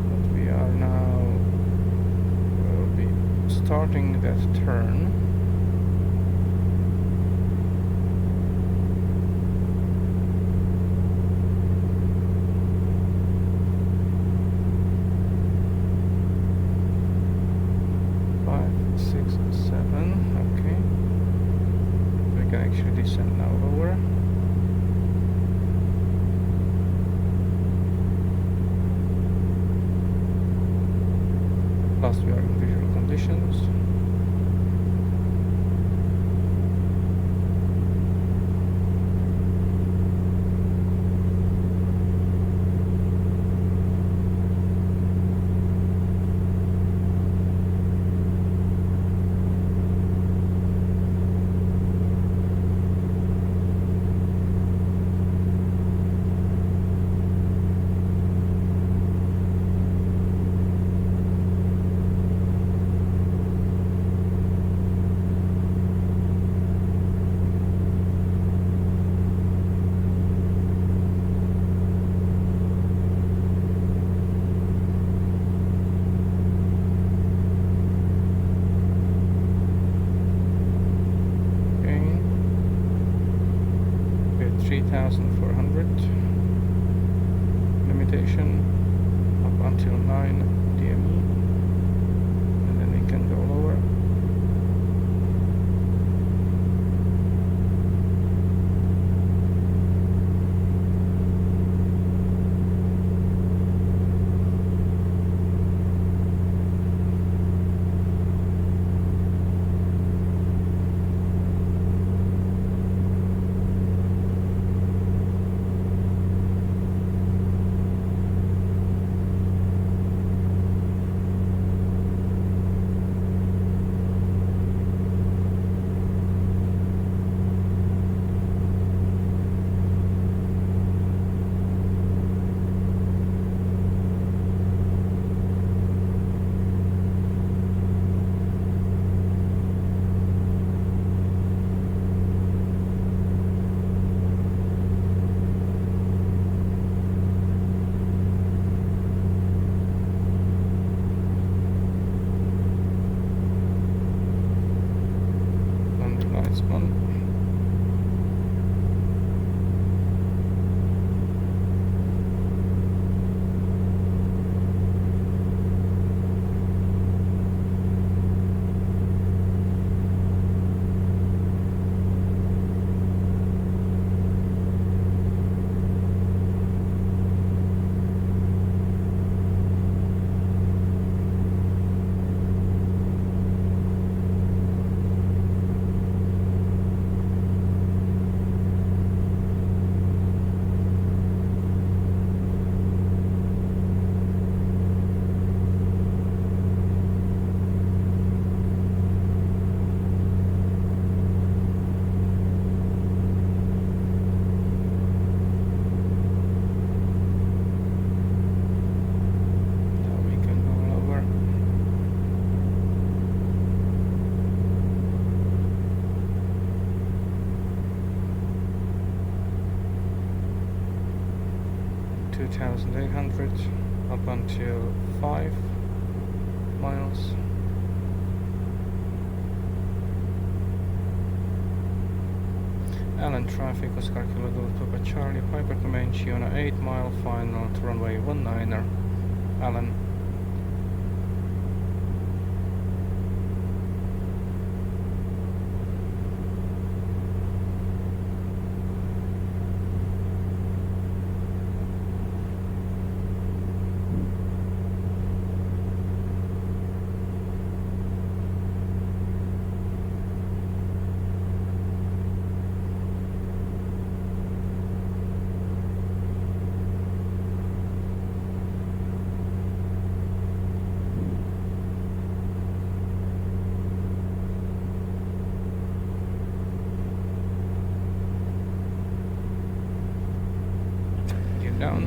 But we are now, we'll be starting that turn. Descend now lower. Plus we are in visual conditions. Limitation up until 9 DME, and then we can go lower. Up until 5 miles. Allen traffic, Oscar Kilo Delta Charlie, Piper Comanche on a 8-mile final to runway 19er, Allen. Down.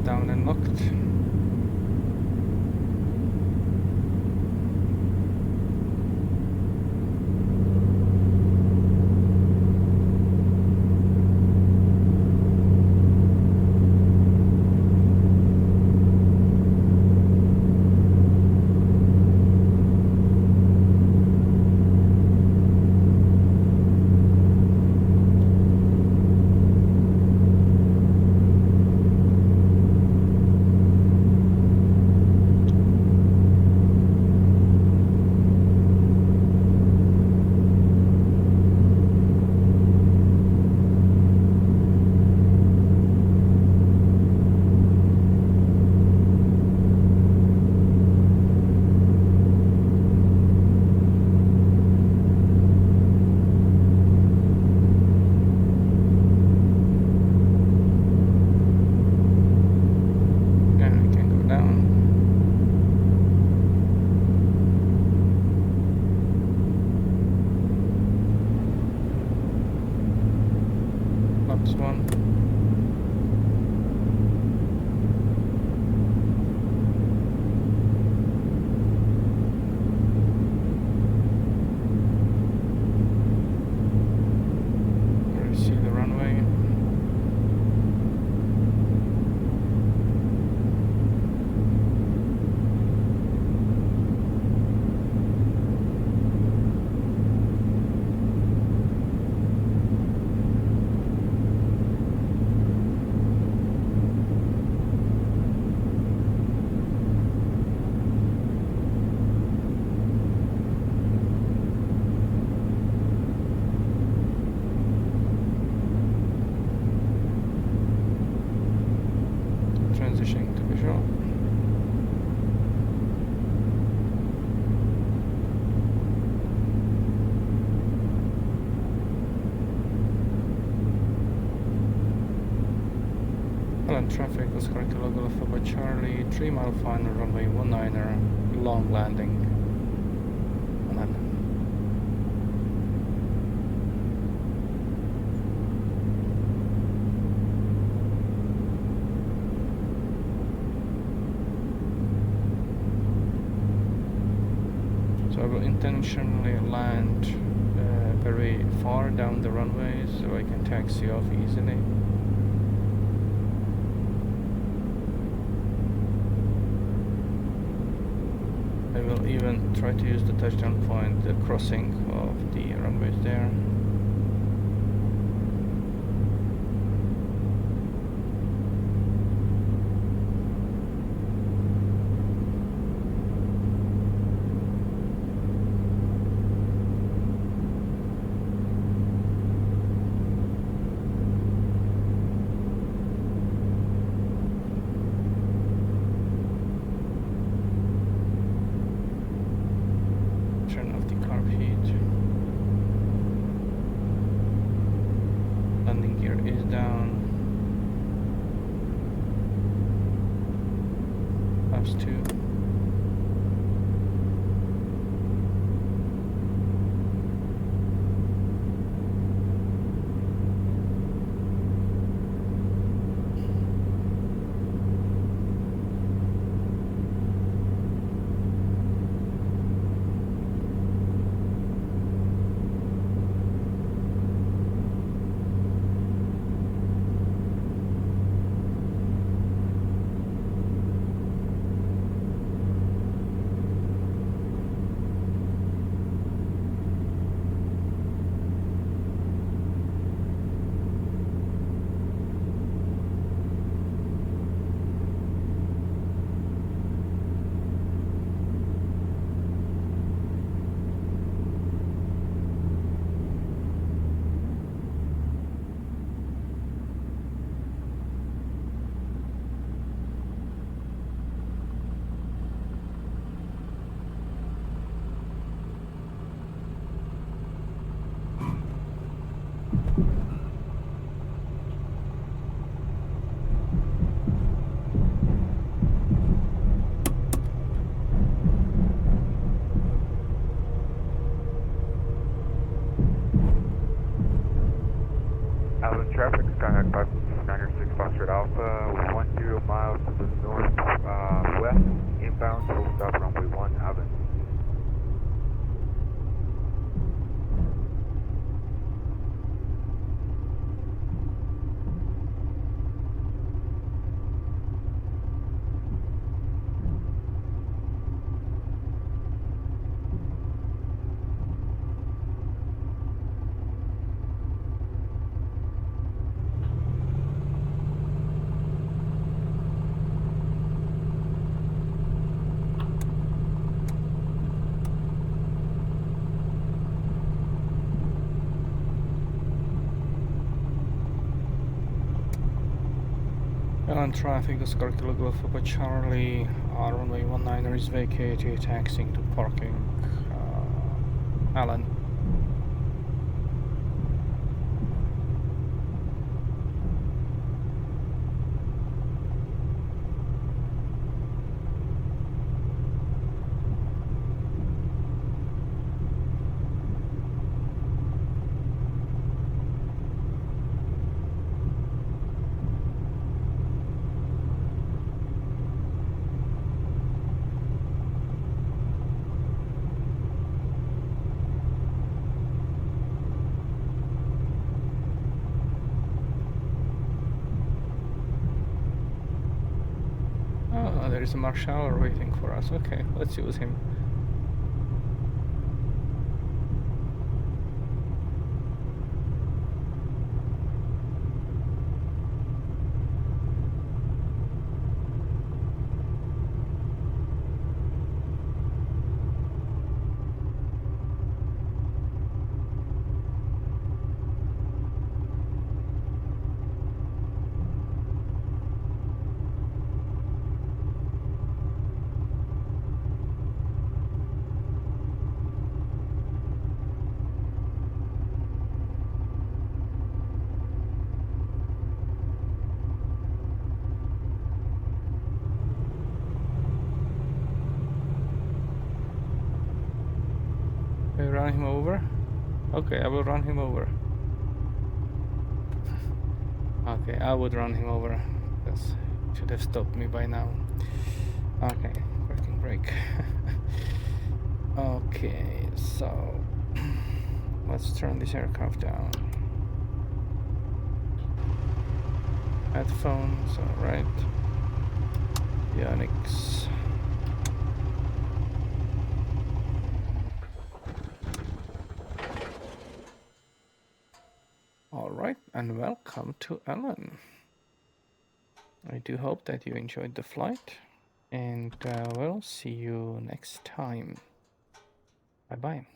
Down and locked. next one. There you see the runway. Transitioning to visual. Allen traffic was correctly local Alpha by Charlie, 3 mile final runway 19er, long landing. Allen. So I will intentionally land very far down the runway so I can taxi off easily. I will even try to use the touchdown point, the crossing of the runways there. Turn off the carb heat. Landing gear is down. Flaps 2. Allen traffic, Skyhawk 596 Foxtrot Alpha, 10 miles to the northwest, inbound, full stop runway 1, Allen. Allen traffic is correctly local Alpha by Charlie. Runway 19er is vacated, taxiing to parking. Allen. there is a marshal waiting for us. Okay, let's use him. Can we run him over? Okay, I will run him over. Okay, I would run him over. That's should have stopped me by now. Okay, working brake. Okay, so let's turn this aircraft down. Headphones, alright. Yannick's. Alright, and welcome to Allen. I do hope that you enjoyed the flight, and we'll see you next time. Bye bye.